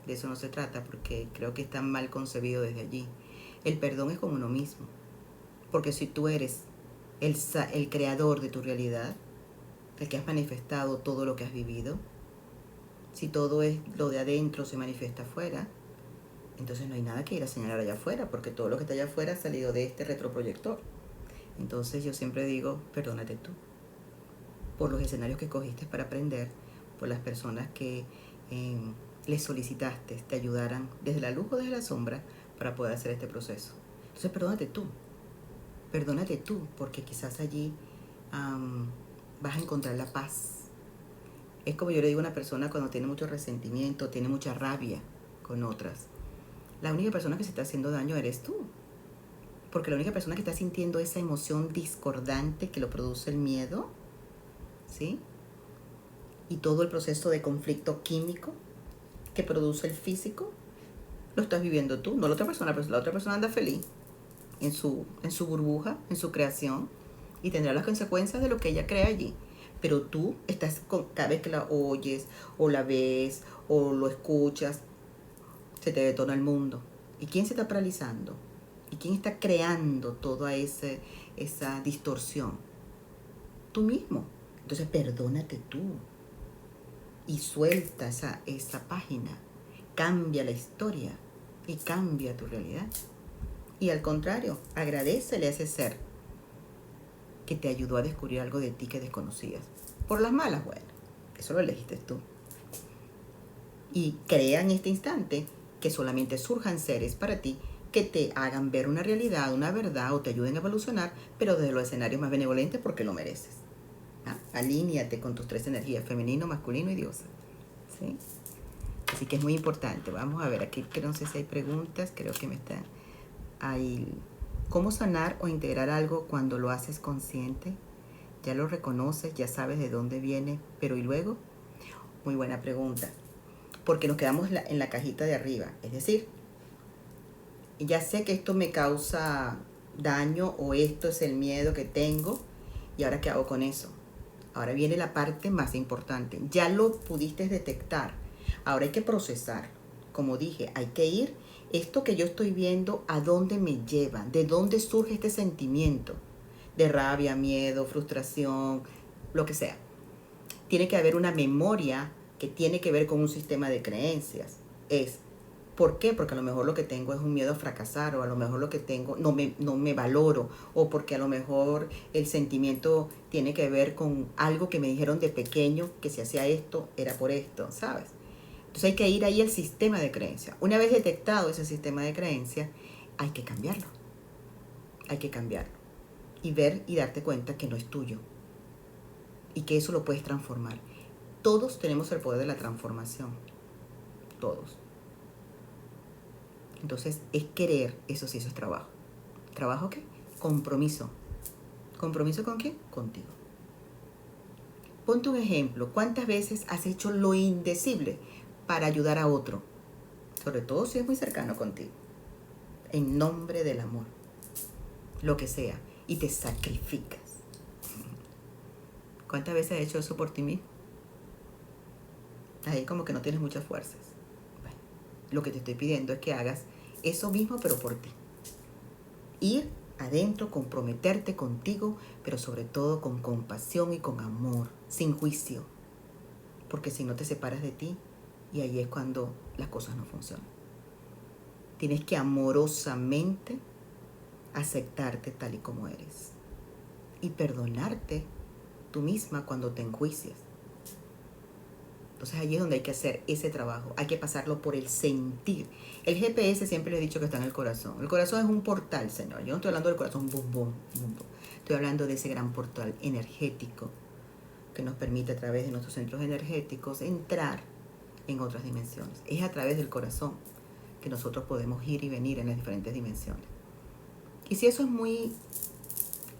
de eso no se trata, porque creo que está mal concebido desde allí. El perdón es con uno mismo, porque si tú eres el creador de tu realidad, el que has manifestado todo lo que has vivido, si todo es lo de adentro se manifiesta afuera, entonces no hay nada que ir a señalar allá afuera, porque todo lo que está allá afuera ha salido de este retroproyector. Entonces yo siempre digo, perdónate tú, por los escenarios que cogiste para aprender, por las personas que les solicitaste, te ayudaran desde la luz o desde la sombra para poder hacer este proceso. Entonces perdónate tú, porque quizás allí vas a encontrar la paz. Es como yo le digo a una persona cuando tiene mucho resentimiento, tiene mucha rabia con otras. La única persona que se está haciendo daño eres tú. Porque la única persona que está sintiendo esa emoción discordante que lo produce el miedo, ¿sí? Y todo el proceso de conflicto químico que produce el físico, lo estás viviendo tú, no la otra persona, pero la otra persona anda feliz en su burbuja, en su creación, y tendrá las consecuencias de lo que ella crea allí. Pero tú estás, cada vez que la oyes, o la ves, o lo escuchas, se te detona el mundo. ¿Y quién se está paralizando? ¿Y quién está creando toda esa distorsión? Tú mismo. Entonces perdónate tú y suelta esa página. Cambia la historia y cambia tu realidad. Y al contrario, agradécele a ese ser que te ayudó a descubrir algo de ti que desconocías. Por las malas, bueno, eso lo elegiste tú. Y crea en este instante que solamente surjan seres para ti que te hagan ver una realidad, una verdad, o te ayuden a evolucionar, pero desde los escenarios más benevolentes, porque lo mereces. Alíñate con tus 3 energías: femenino, masculino y diosa. ¿Sí? Así que es muy importante. Vamos a ver, aquí que no sé si hay preguntas, creo que me están ahí. ¿Cómo sanar o integrar algo cuando lo haces consciente? Ya lo reconoces, ya sabes de dónde viene, pero ¿y luego? Muy buena pregunta. Porque nos quedamos en la cajita de arriba. Es decir, ya sé que esto me causa daño o esto es el miedo que tengo y ahora qué hago con eso. Ahora viene la parte más importante. Ya lo pudiste detectar. Ahora hay que procesar. Como dije, hay que ir. Esto que yo estoy viendo, ¿a dónde me lleva? ¿De dónde surge este sentimiento? De rabia, miedo, frustración, lo que sea. Tiene que haber una memoria que tiene que ver con un sistema de creencias. ¿Por qué? Porque a lo mejor lo que tengo es un miedo a fracasar, o a lo mejor lo que tengo no me valoro, o porque a lo mejor el sentimiento tiene que ver con algo que me dijeron de pequeño, que si hacía esto era por esto, ¿sabes? Entonces hay que ir ahí al sistema de creencias. Una vez detectado ese sistema de creencias, hay que cambiarlo. Hay que cambiarlo. Y ver y darte cuenta que no es tuyo. Y que eso lo puedes transformar. Todos tenemos el poder de la transformación. Todos. Entonces es querer, eso sí, eso es trabajo. ¿Trabajo qué? Compromiso. ¿Compromiso con quién? Contigo. Ponte un ejemplo. ¿Cuántas veces has hecho lo indecible para ayudar a otro? Sobre todo si es muy cercano contigo. En nombre del amor. Lo que sea. Y te sacrificas. ¿Cuántas veces has hecho eso por ti mismo? Ahí como que no tienes muchas fuerzas. Bueno, lo que te estoy pidiendo es que hagas eso mismo, pero por ti. Ir adentro, comprometerte contigo, pero sobre todo con compasión y con amor, sin juicio. Porque si no te separas de ti, y ahí es cuando las cosas no funcionan. Tienes que amorosamente aceptarte tal y como eres. Y perdonarte tú misma cuando te enjuicias. Entonces allí es donde hay que hacer ese trabajo. Hay que pasarlo por el sentir. El GPS siempre les he dicho que está en el corazón. El corazón es un portal, señor. Yo no estoy hablando del corazón bum, bum, bum, bum. Estoy hablando de ese gran portal energético que nos permite a través de nuestros centros energéticos entrar en otras dimensiones. Es a través del corazón que nosotros podemos ir y venir en las diferentes dimensiones. Y si eso es muy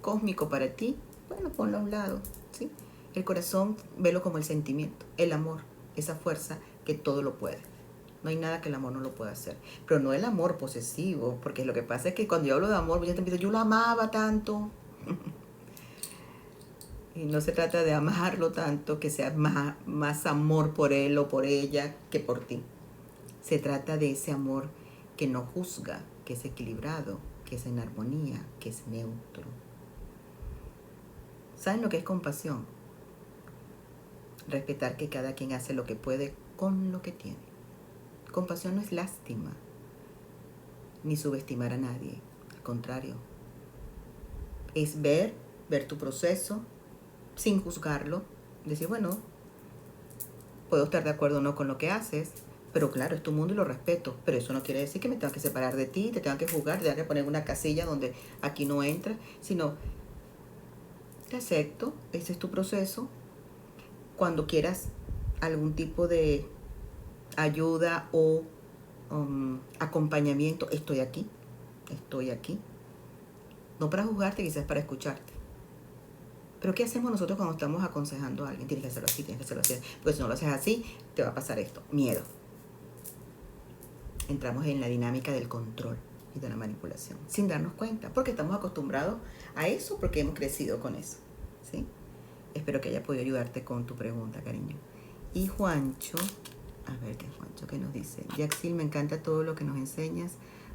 cósmico para ti, bueno, ponlo a un lado, ¿sí? El corazón, velo como el sentimiento, el amor, esa fuerza que todo lo puede. No hay nada que el amor no lo pueda hacer. Pero no el amor posesivo, porque lo que pasa es que cuando yo hablo de amor, mucha gente me dice, yo lo amaba tanto. Y no se trata de amarlo tanto, que sea más amor por él o por ella que por ti. Se trata de ese amor que no juzga, que es equilibrado, que es en armonía, que es neutro. ¿Saben lo que es compasión? Respetar que cada quien hace lo que puede con lo que tiene. Compasión no es lástima, ni subestimar a nadie. Al contrario, es ver tu proceso sin juzgarlo. Decir, bueno, puedo estar de acuerdo o no con lo que haces, pero claro, es tu mundo y lo respeto. Pero eso no quiere decir que me tenga que separar de ti, te tenga que juzgar, te tenga que poner una casilla donde aquí no entra, sino te acepto, ese es tu proceso. Cuando quieras algún tipo de ayuda o acompañamiento, estoy aquí. No para juzgarte, quizás para escucharte. Pero ¿qué hacemos nosotros cuando estamos aconsejando a alguien? Tienes que hacerlo así, tienes que hacerlo así. Porque si no lo haces así, te va a pasar esto. Miedo. Entramos en la dinámica del control y de la manipulación, sin darnos cuenta, porque estamos acostumbrados a eso, porque hemos crecido con eso, ¿sí? Espero que haya podido ayudarte con tu pregunta, cariño. Y Juancho, a ver qué es Juancho que nos dice. Yaxil, me encanta todo lo que nos enseñas.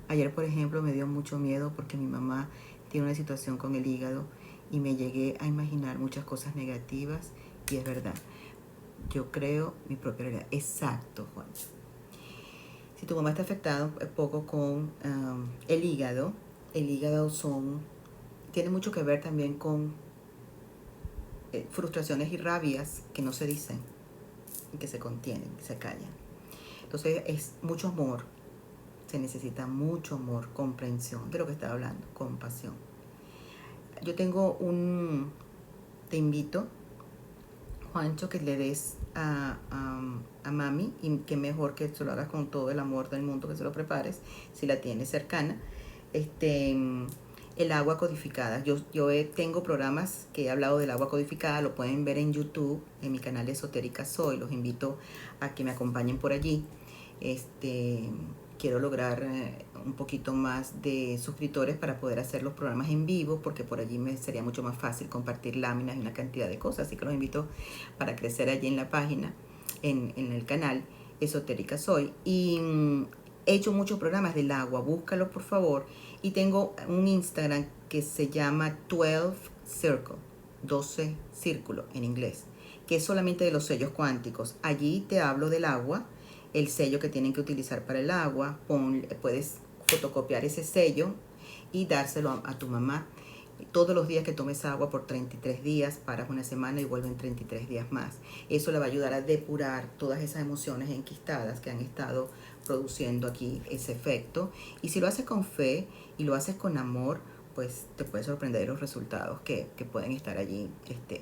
Ayer, por ejemplo, me dio mucho miedo porque mi mamá tiene una situación con el hígado y me llegué a imaginar muchas cosas negativas y es verdad. Yo creo mi propia realidad. Exacto, Juancho. Si tu mamá está afectada un poco con el hígado tiene mucho que ver también con frustraciones y rabias que no se dicen y que se contienen, que se callan. Entonces es mucho amor, se necesita mucho amor, comprensión de lo que estaba hablando, compasión. Te invito, Juancho, que le des a mami, y que mejor que se lo hagas con todo el amor del mundo, que se lo prepares, si la tienes cercana. El agua codificada. Tengo programas que he hablado del agua codificada, lo pueden ver en YouTube, en mi canal de Esotérica Soy. Los invito a que me acompañen por allí. Quiero lograr un poquito más de suscriptores para poder hacer los programas en vivo, porque por allí me sería mucho más fácil compartir láminas y una cantidad de cosas. Así que los invito para crecer allí en la página, en el canal Esotérica Soy. Y he hecho muchos programas del agua, búscalo por favor. Y tengo un Instagram que se llama 12 Circle, 12 círculo en inglés, que es solamente de los sellos cuánticos. Allí te hablo del agua, el sello que tienen que utilizar para el agua. Puedes fotocopiar ese sello y dárselo a tu mamá. Todos los días que tomes agua por 33 días, paras una semana y vuelven 33 días más. Eso le va a ayudar a depurar todas esas emociones enquistadas que han estado produciendo aquí ese efecto. Y si lo haces con fe y lo haces con amor, pues te puede sorprender los resultados que pueden estar allí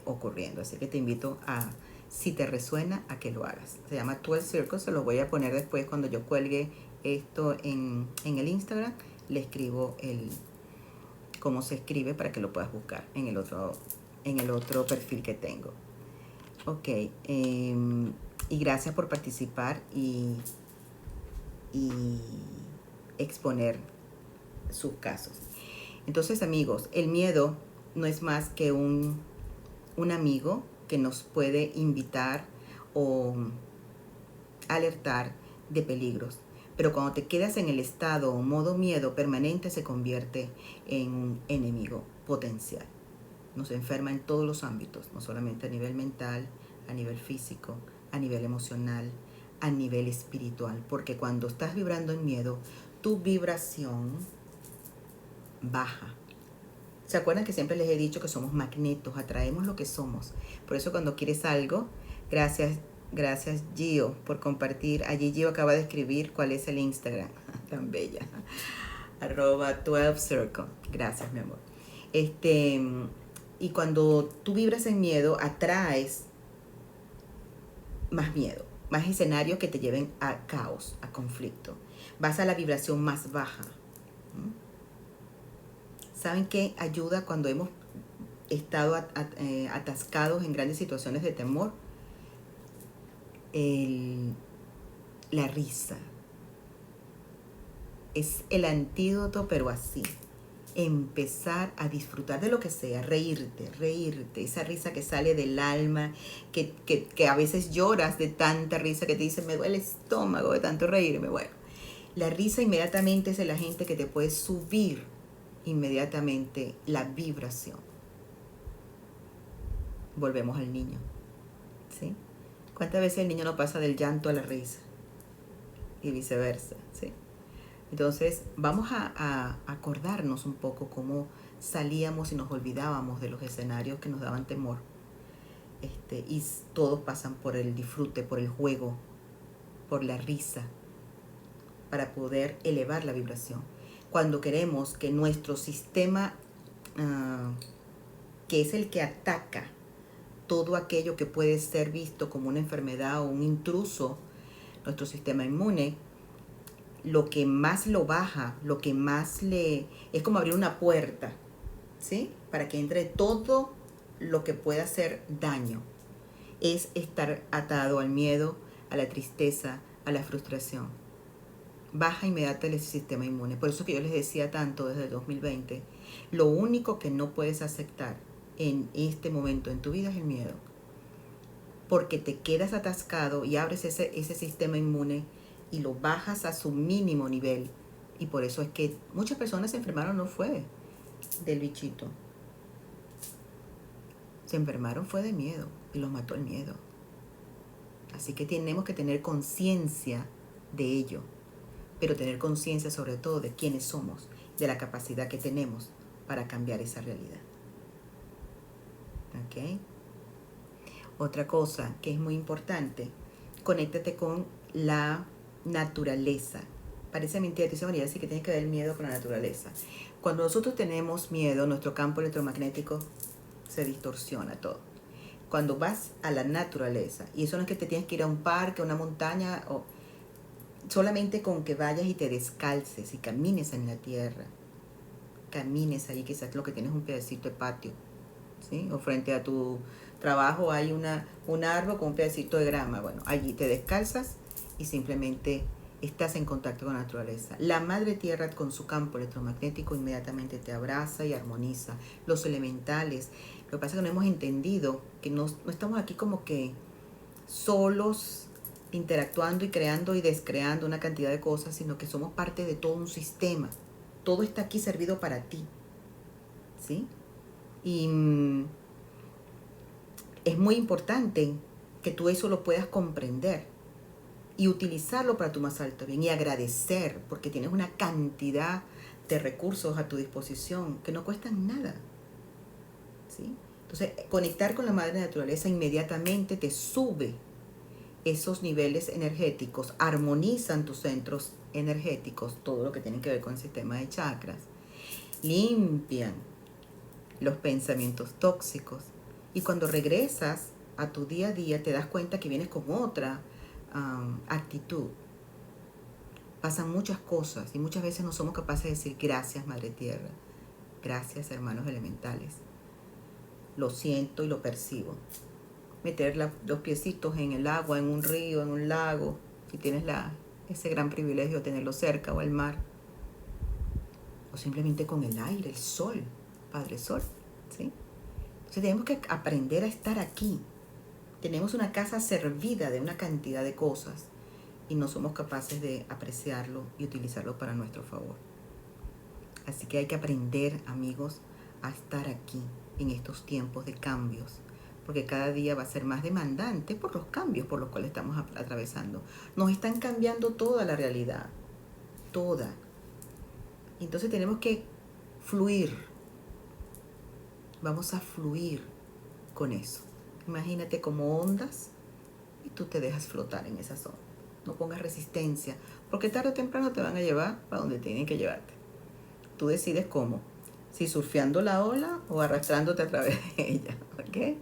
ocurriendo. Así que te invito a, si te resuena, a que lo hagas. Se llama 12 Circles, se lo voy a poner después cuando yo cuelgue esto en el Instagram. Le escribo cómo se escribe para que lo puedas buscar en el otro perfil que tengo. Ok, y gracias por participar y exponer sus casos. Entonces, amigos, el miedo no es más que un amigo que nos puede invitar o alertar de peligros. Pero cuando te quedas en el estado o modo miedo permanente, se convierte en un enemigo potencial. Nos enferma en todos los ámbitos, no solamente a nivel mental, a nivel físico, a nivel emocional, a nivel espiritual. Porque cuando estás vibrando en miedo, tu vibración baja. ¿Se acuerdan que siempre les he dicho que somos magnetos, atraemos lo que somos? Por eso cuando quieres algo, gracias Gio por compartir. Allí Gio acaba de escribir cuál es el Instagram, tan bella, @12circle. Gracias, mi amor. Y cuando tú vibras en miedo, atraes más miedo, más escenarios que te lleven a caos, a conflicto. Vas a la vibración más baja. ¿Saben qué ayuda cuando hemos estado atascados en grandes situaciones de temor? La risa. Es el antídoto, pero así. Empezar a disfrutar de lo que sea, reírte, esa risa que sale del alma, que a veces lloras de tanta risa que te dicen, me duele el estómago de tanto reírme. Bueno, la risa inmediatamente es el agente que te puede subir inmediatamente la vibración. Volvemos al niño, ¿sí? ¿Cuántas veces el niño no pasa del llanto a la risa? Y viceversa, ¿sí? Entonces, vamos a acordarnos un poco cómo salíamos y nos olvidábamos de los escenarios que nos daban temor. Y todos pasan por el disfrute, por el juego, por la risa, para poder elevar la vibración. Cuando queremos que nuestro sistema, que es el que ataca todo aquello que puede ser visto como una enfermedad o un intruso, nuestro sistema inmune, lo que más lo baja, lo que más es como abrir una puerta, ¿sí? Para que entre todo lo que pueda hacer daño. Es estar atado al miedo, a la tristeza, a la frustración. Baja inmediatamente el sistema inmune. Por eso que yo les decía tanto desde el 2020, lo único que no puedes aceptar en este momento en tu vida es el miedo. Porque te quedas atascado y abres ese sistema inmune y lo bajas a su mínimo nivel. Y por eso es que muchas personas se enfermaron, no fue del bichito. Se enfermaron fue de miedo y los mató el miedo. Así que tenemos que tener conciencia de ello. Pero tener conciencia sobre todo de quiénes somos, de la capacidad que tenemos para cambiar esa realidad. ¿Ok? Otra cosa que es muy importante, conéctate con la naturaleza. Parece mentira, te dice María, sí que tienes que ver el miedo con la naturaleza. Cuando nosotros tenemos miedo, nuestro campo electromagnético se distorsiona todo. cuando vas a la naturaleza, y eso no es que te tienes que ir a un parque, a una montaña, o solamente con que vayas y te descalces y camines en la tierra, camines ahí, quizás lo que tienes es un pedacito de patio, ¿sí? O frente a tu trabajo hay un árbol con un pedacito de grama. Bueno, allí te descalzas y simplemente estás en contacto con la naturaleza. La madre tierra con su campo electromagnético inmediatamente te abraza y armoniza. Los elementales. Lo que pasa es que no hemos entendido que no estamos aquí como que solos interactuando y creando y descreando una cantidad de cosas, sino que somos parte de todo un sistema. Todo está aquí servido para ti, ¿sí? Y es muy importante que tú eso lo puedas comprender y utilizarlo para tu más alto bien y agradecer porque tienes una cantidad de recursos a tu disposición que no cuestan nada, ¿sí? Entonces, conectar con la madre naturaleza inmediatamente te sube esos niveles energéticos, armonizan tus centros energéticos, todo lo que tiene que ver con el sistema de chakras, limpian los pensamientos tóxicos. Y cuando regresas a tu día a día, te das cuenta que vienes con otra actitud. Pasan muchas cosas y muchas veces no somos capaces de decir gracias, Madre Tierra. Gracias, hermanos elementales. Lo siento y lo percibo. Meter los piecitos en el agua, en un río, en un lago, si tienes ese gran privilegio de tenerlo cerca, o el mar. O simplemente con el aire, el sol, Padre Sol, ¿sí? Entonces tenemos que aprender a estar aquí. Tenemos una casa servida de una cantidad de cosas y no somos capaces de apreciarlo y utilizarlo para nuestro favor. Así que hay que aprender, amigos, a estar aquí en estos tiempos de cambios, porque cada día va a ser más demandante por los cambios por los cuales estamos atravesando. Nos están cambiando toda la realidad, toda. Entonces tenemos que fluir. Vamos a fluir con eso. Imagínate como ondas y tú te dejas flotar en esa zona. No pongas resistencia, porque tarde o temprano te van a llevar para donde tienen que llevarte. Tú decides cómo, si surfeando la ola o arrastrándote a través de ella, ¿ok?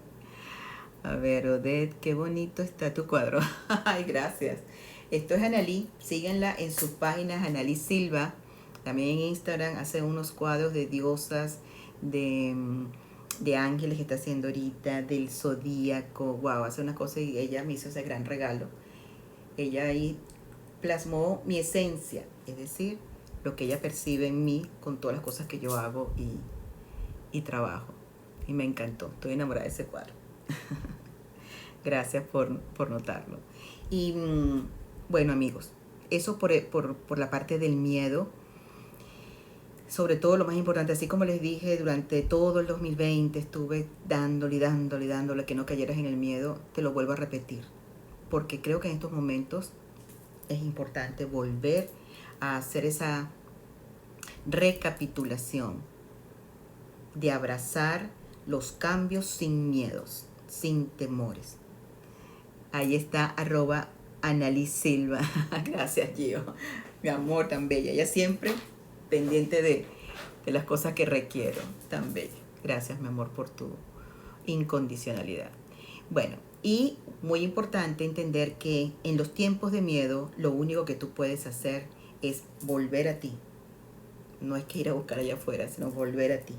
A ver, Odette, qué bonito está tu cuadro. Ay, gracias. Esto es Analí, síganla en sus páginas, Analí Silva. También en Instagram hace unos cuadros de diosas, de ángeles que está haciendo ahorita, del zodíaco. Wow, hace una cosa y ella me hizo ese gran regalo. Ella ahí plasmó mi esencia, es decir, lo que ella percibe en mí con todas las cosas que yo hago y trabajo. Y me encantó, estoy enamorada de ese cuadro. Gracias por notarlo. Y bueno, amigos, eso por la parte del miedo. Sobre todo lo más importante, así como les dije, durante todo el 2020 estuve dándole que no cayeras en el miedo, te lo vuelvo a repetir. Porque creo que en estos momentos es importante volver a hacer esa recapitulación de abrazar los cambios sin miedos, sin temores. Ahí está @Analisilva. Gracias, Gio. Mi amor, tan bella. Ella siempre pendiente de las cosas que requiero. Tan bella. Gracias, mi amor, por tu incondicionalidad. Bueno, y muy importante entender que en los tiempos de miedo, lo único que tú puedes hacer es volver a ti. No es que ir a buscar allá afuera, sino volver a ti.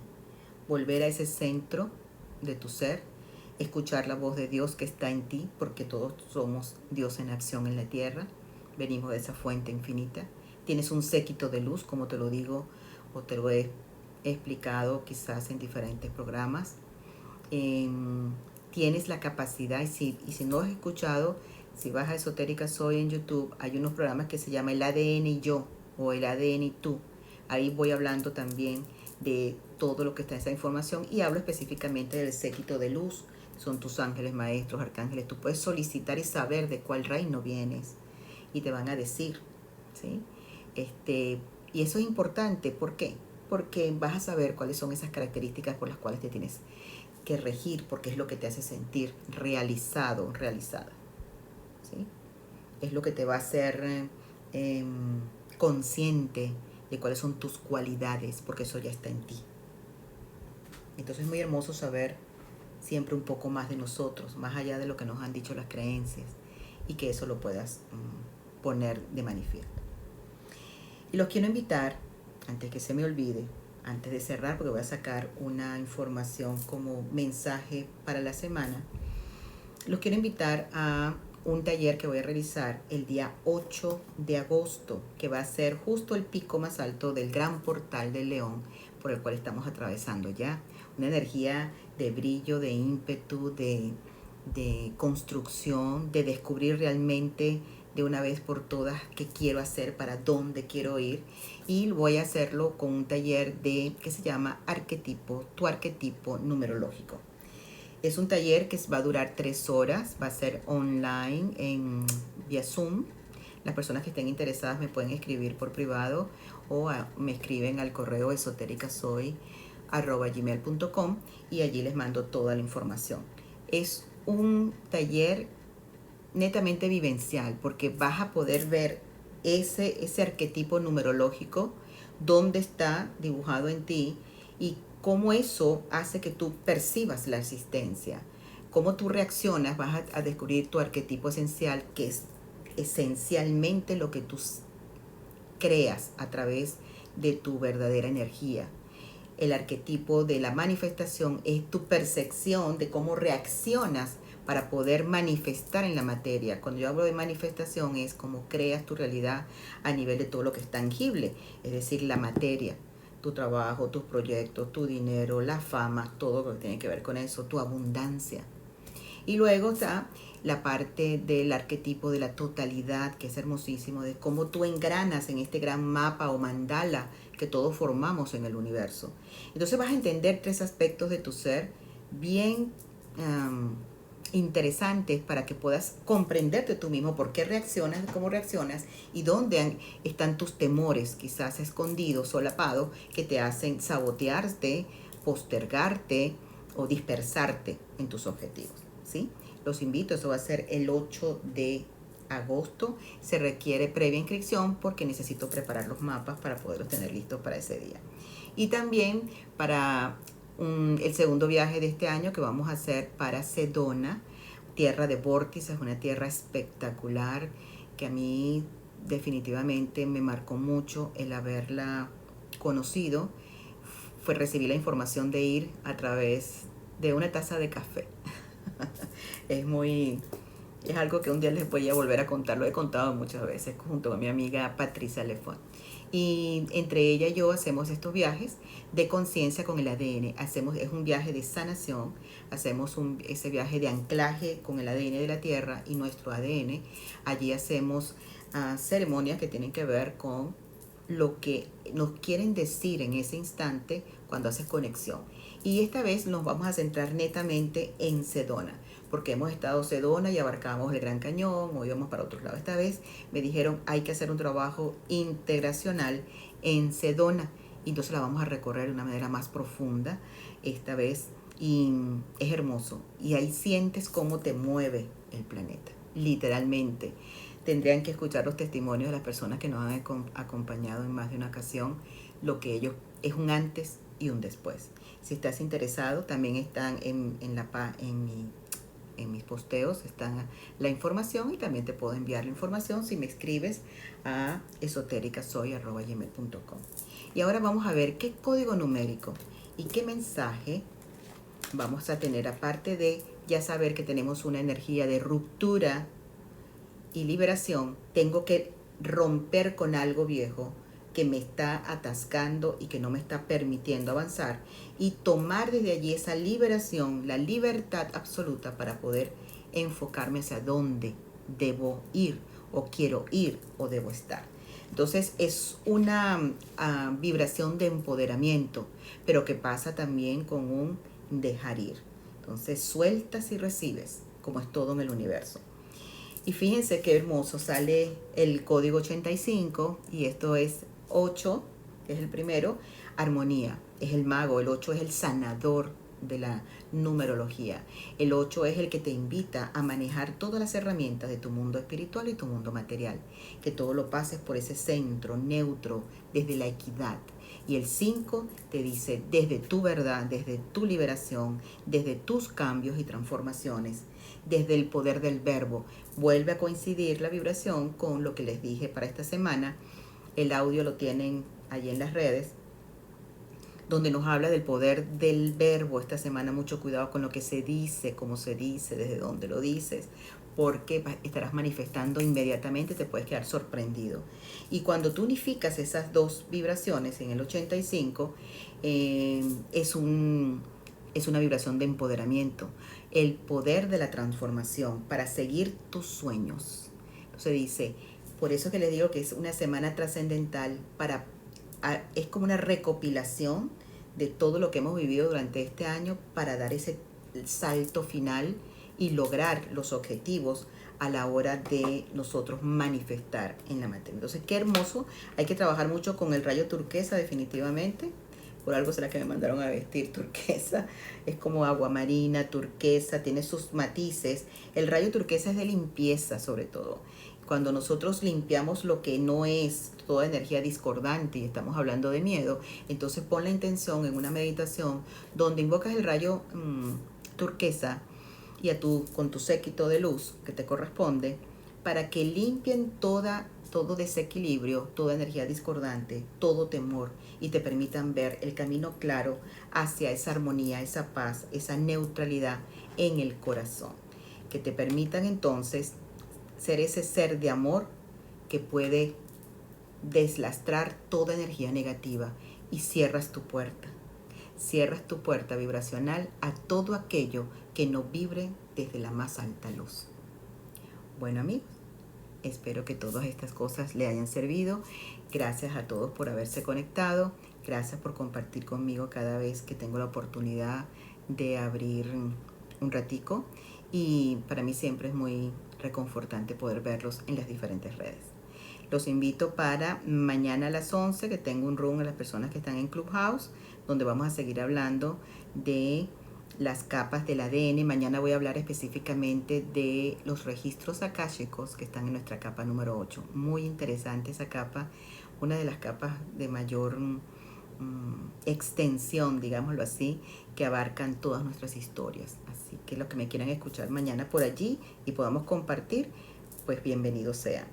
Volver a ese centro de tu ser, escuchar la voz de Dios que está en ti, porque todos somos Dios en acción en la tierra, venimos de esa fuente infinita. Tienes un séquito de luz, como te lo digo, o te lo he explicado quizás en diferentes programas. Tienes la capacidad, y si no has escuchado, si vas a Esotérica Soy en YouTube, hay unos programas que se llama el ADN y yo, o el ADN y tú. Ahí voy hablando también de todo lo que está en esa información y hablo específicamente del séquito de luz. Son tus ángeles, maestros, arcángeles. Tú puedes solicitar y saber de cuál reino vienes y te van a decir, ¿sí? Y eso es importante. ¿Por qué? Porque vas a saber cuáles son esas características por las cuales te tienes que regir, porque es lo que te hace sentir realizado, realizada, ¿sí? Es lo que te va a hacer consciente de cuáles son tus cualidades, porque eso ya está en ti. Entonces es muy hermoso saber siempre un poco más de nosotros, más allá de lo que nos han dicho las creencias, y que eso lo puedas poner de manifiesto. Y los quiero invitar, antes que se me olvide, antes de cerrar, porque voy a sacar una información como mensaje para la semana, los quiero invitar a un taller que voy a realizar el día 8 de agosto, que va a ser justo el pico más alto del gran portal del León, por el cual estamos atravesando ya. Una energía de brillo, de ímpetu, de construcción, de descubrir realmente de una vez por todas qué quiero hacer, para dónde quiero ir. Y voy a hacerlo con un taller que se llama Arquetipo, tu arquetipo numerológico. Es un taller que va a durar 3 horas, va a ser online vía Zoom. Las personas que estén interesadas me pueden escribir por privado o me escriben al correo esotericasoy@gmail.com y allí les mando toda la información. Es un taller netamente vivencial porque vas a poder ver ese arquetipo numerológico, dónde está dibujado en ti y cómo eso hace que tú percibas la existencia. Cómo tú reaccionas, vas a descubrir tu arquetipo esencial, que es esencialmente lo que tú creas a través de tu verdadera energía. El arquetipo de la manifestación es tu percepción de cómo reaccionas para poder manifestar en la materia. Cuando yo hablo de manifestación es cómo creas tu realidad a nivel de todo lo que es tangible, es decir, la materia, tu trabajo, tus proyectos, tu dinero, la fama, todo lo que tiene que ver con eso, tu abundancia. Y luego está la parte del arquetipo de la totalidad, que es hermosísimo, de cómo tú engranas en este gran mapa o mandala que todos formamos en el universo. Entonces vas a entender 3 aspectos de tu ser bien interesantes para que puedas comprenderte tú mismo por qué reaccionas, cómo reaccionas y dónde están tus temores, quizás escondidos, solapados, que te hacen sabotearte, postergarte o dispersarte en tus objetivos, ¿sí? Los invito, eso va a ser el 8 de agosto. Se requiere previa inscripción porque necesito preparar los mapas para poderlos tener listos para ese día. Y también para el segundo viaje de este año que vamos a hacer para Sedona, tierra de vórtices, una tierra espectacular que a mí definitivamente me marcó mucho el haberla conocido. Recibí la información de ir a través de una taza de café. Es algo que un día les voy a volver a contar, lo he contado muchas veces junto con mi amiga Patricia Lefón. Y entre ella y yo hacemos estos viajes de conciencia con el ADN. Es un viaje de sanación, hacemos ese viaje de anclaje con el ADN de la Tierra y nuestro ADN. Allí hacemos ceremonias que tienen que ver con lo que nos quieren decir en ese instante cuando haces conexión. Y esta vez nos vamos a centrar netamente en Sedona, porque hemos estado en Sedona y abarcamos el Gran Cañón, o íbamos para otro lado. Esta vez me dijeron hay que hacer un trabajo integracional en Sedona, y entonces la vamos a recorrer de una manera más profunda esta vez, y es hermoso. Y ahí sientes cómo te mueve el planeta, literalmente. Tendrían que escuchar los testimonios de las personas que nos han acompañado en más de una ocasión, lo que ellos es un antes y un después. Si estás interesado, también están en mis posteos, está la información, y también te puedo enviar la información si me escribes a esotericasoy@gmail.com. Y ahora vamos a ver qué código numérico y qué mensaje vamos a tener, aparte de ya saber que tenemos una energía de ruptura y liberación. Tengo que romper con algo viejo que me está atascando y que no me está permitiendo avanzar, y tomar desde allí esa liberación, la libertad absoluta, para poder enfocarme hacia dónde debo ir o quiero ir o debo estar. Entonces es una vibración de empoderamiento, pero que pasa también con un dejar ir. Entonces sueltas y recibes, como es todo en el universo. Y fíjense qué hermoso, sale el código 85, y esto es 8, que es el primero, armonía, es el mago, el 8 es el sanador de la numerología. El 8 es el que te invita a manejar todas las herramientas de tu mundo espiritual y tu mundo material. Que todo lo pases por ese centro neutro, desde la equidad. Y el 5 te dice desde tu verdad, desde tu liberación, desde tus cambios y transformaciones, desde el poder del verbo. Vuelve a coincidir la vibración con lo que les dije para esta semana. El audio lo tienen allí en las redes, donde nos habla del poder del verbo. Esta semana mucho cuidado con lo que se dice, cómo se dice, desde dónde lo dices, porque estarás manifestando inmediatamente, te puedes quedar sorprendido. Y cuando tú unificas esas dos vibraciones en el 85, es una vibración de empoderamiento, el poder de la transformación para seguir tus sueños. Entonces dice, por eso que les digo que es una semana trascendental es como una recopilación de todo lo que hemos vivido durante este año para dar ese salto final y lograr los objetivos a la hora de nosotros manifestar en la materia. Entonces, qué hermoso. Hay que trabajar mucho con el rayo turquesa, definitivamente. Por algo será que me mandaron a vestir turquesa. Es como agua marina, turquesa, tiene sus matices. El rayo turquesa es de limpieza, sobre todo. Cuando nosotros limpiamos lo que no es toda energía discordante y estamos hablando de miedo, entonces pon la intención en una meditación donde invocas el rayo turquesa y con tu séquito de luz que te corresponde, para que limpien todo desequilibrio, toda energía discordante, todo temor, y te permitan ver el camino claro hacia esa armonía, esa paz, esa neutralidad en el corazón. Que te permitan entonces ser ese ser de amor que puede deslastrar toda energía negativa, y cierras tu puerta. Cierras tu puerta vibracional a todo aquello que no vibre desde la más alta luz. Bueno, amigos, espero que todas estas cosas le hayan servido. Gracias a todos por haberse conectado. Gracias por compartir conmigo cada vez que tengo la oportunidad de abrir un ratico. Y para mí siempre es muy reconfortante poder verlos en las diferentes redes. Los invito para mañana a las 11, que tengo un room a las personas que están en Clubhouse, donde vamos a seguir hablando de las capas del ADN. Mañana voy a hablar específicamente de los registros akáshicos que están en nuestra capa número 8. Muy interesante esa capa, una de las capas de mayor extensión, digámoslo así, que abarcan todas nuestras historias. Así que los que me quieran escuchar mañana por allí y podamos compartir, pues bienvenido sea.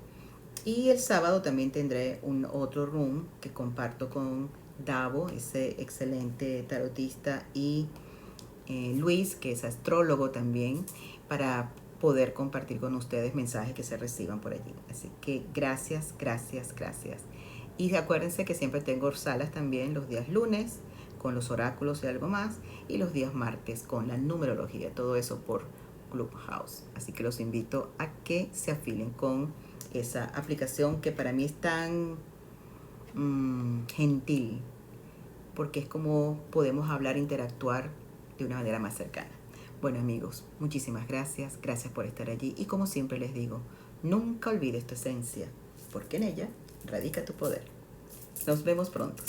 Y el sábado también tendré otro room que comparto con Davo, ese excelente tarotista, y Luis, que es astrólogo también, para poder compartir con ustedes mensajes que se reciban por allí. Así que gracias, gracias, gracias. Y acuérdense que siempre tengo salas también los días lunes con los oráculos y algo más, y los días martes con la numerología, todo eso por Clubhouse. Así que los invito a que se afilen con esa aplicación que para mí es tan gentil, porque es como podemos hablar, interactuar de una manera más cercana. Bueno, amigos, muchísimas gracias. Gracias por estar allí. Y como siempre les digo, nunca olvides tu esencia, porque en ella radica tu poder. Nos vemos pronto.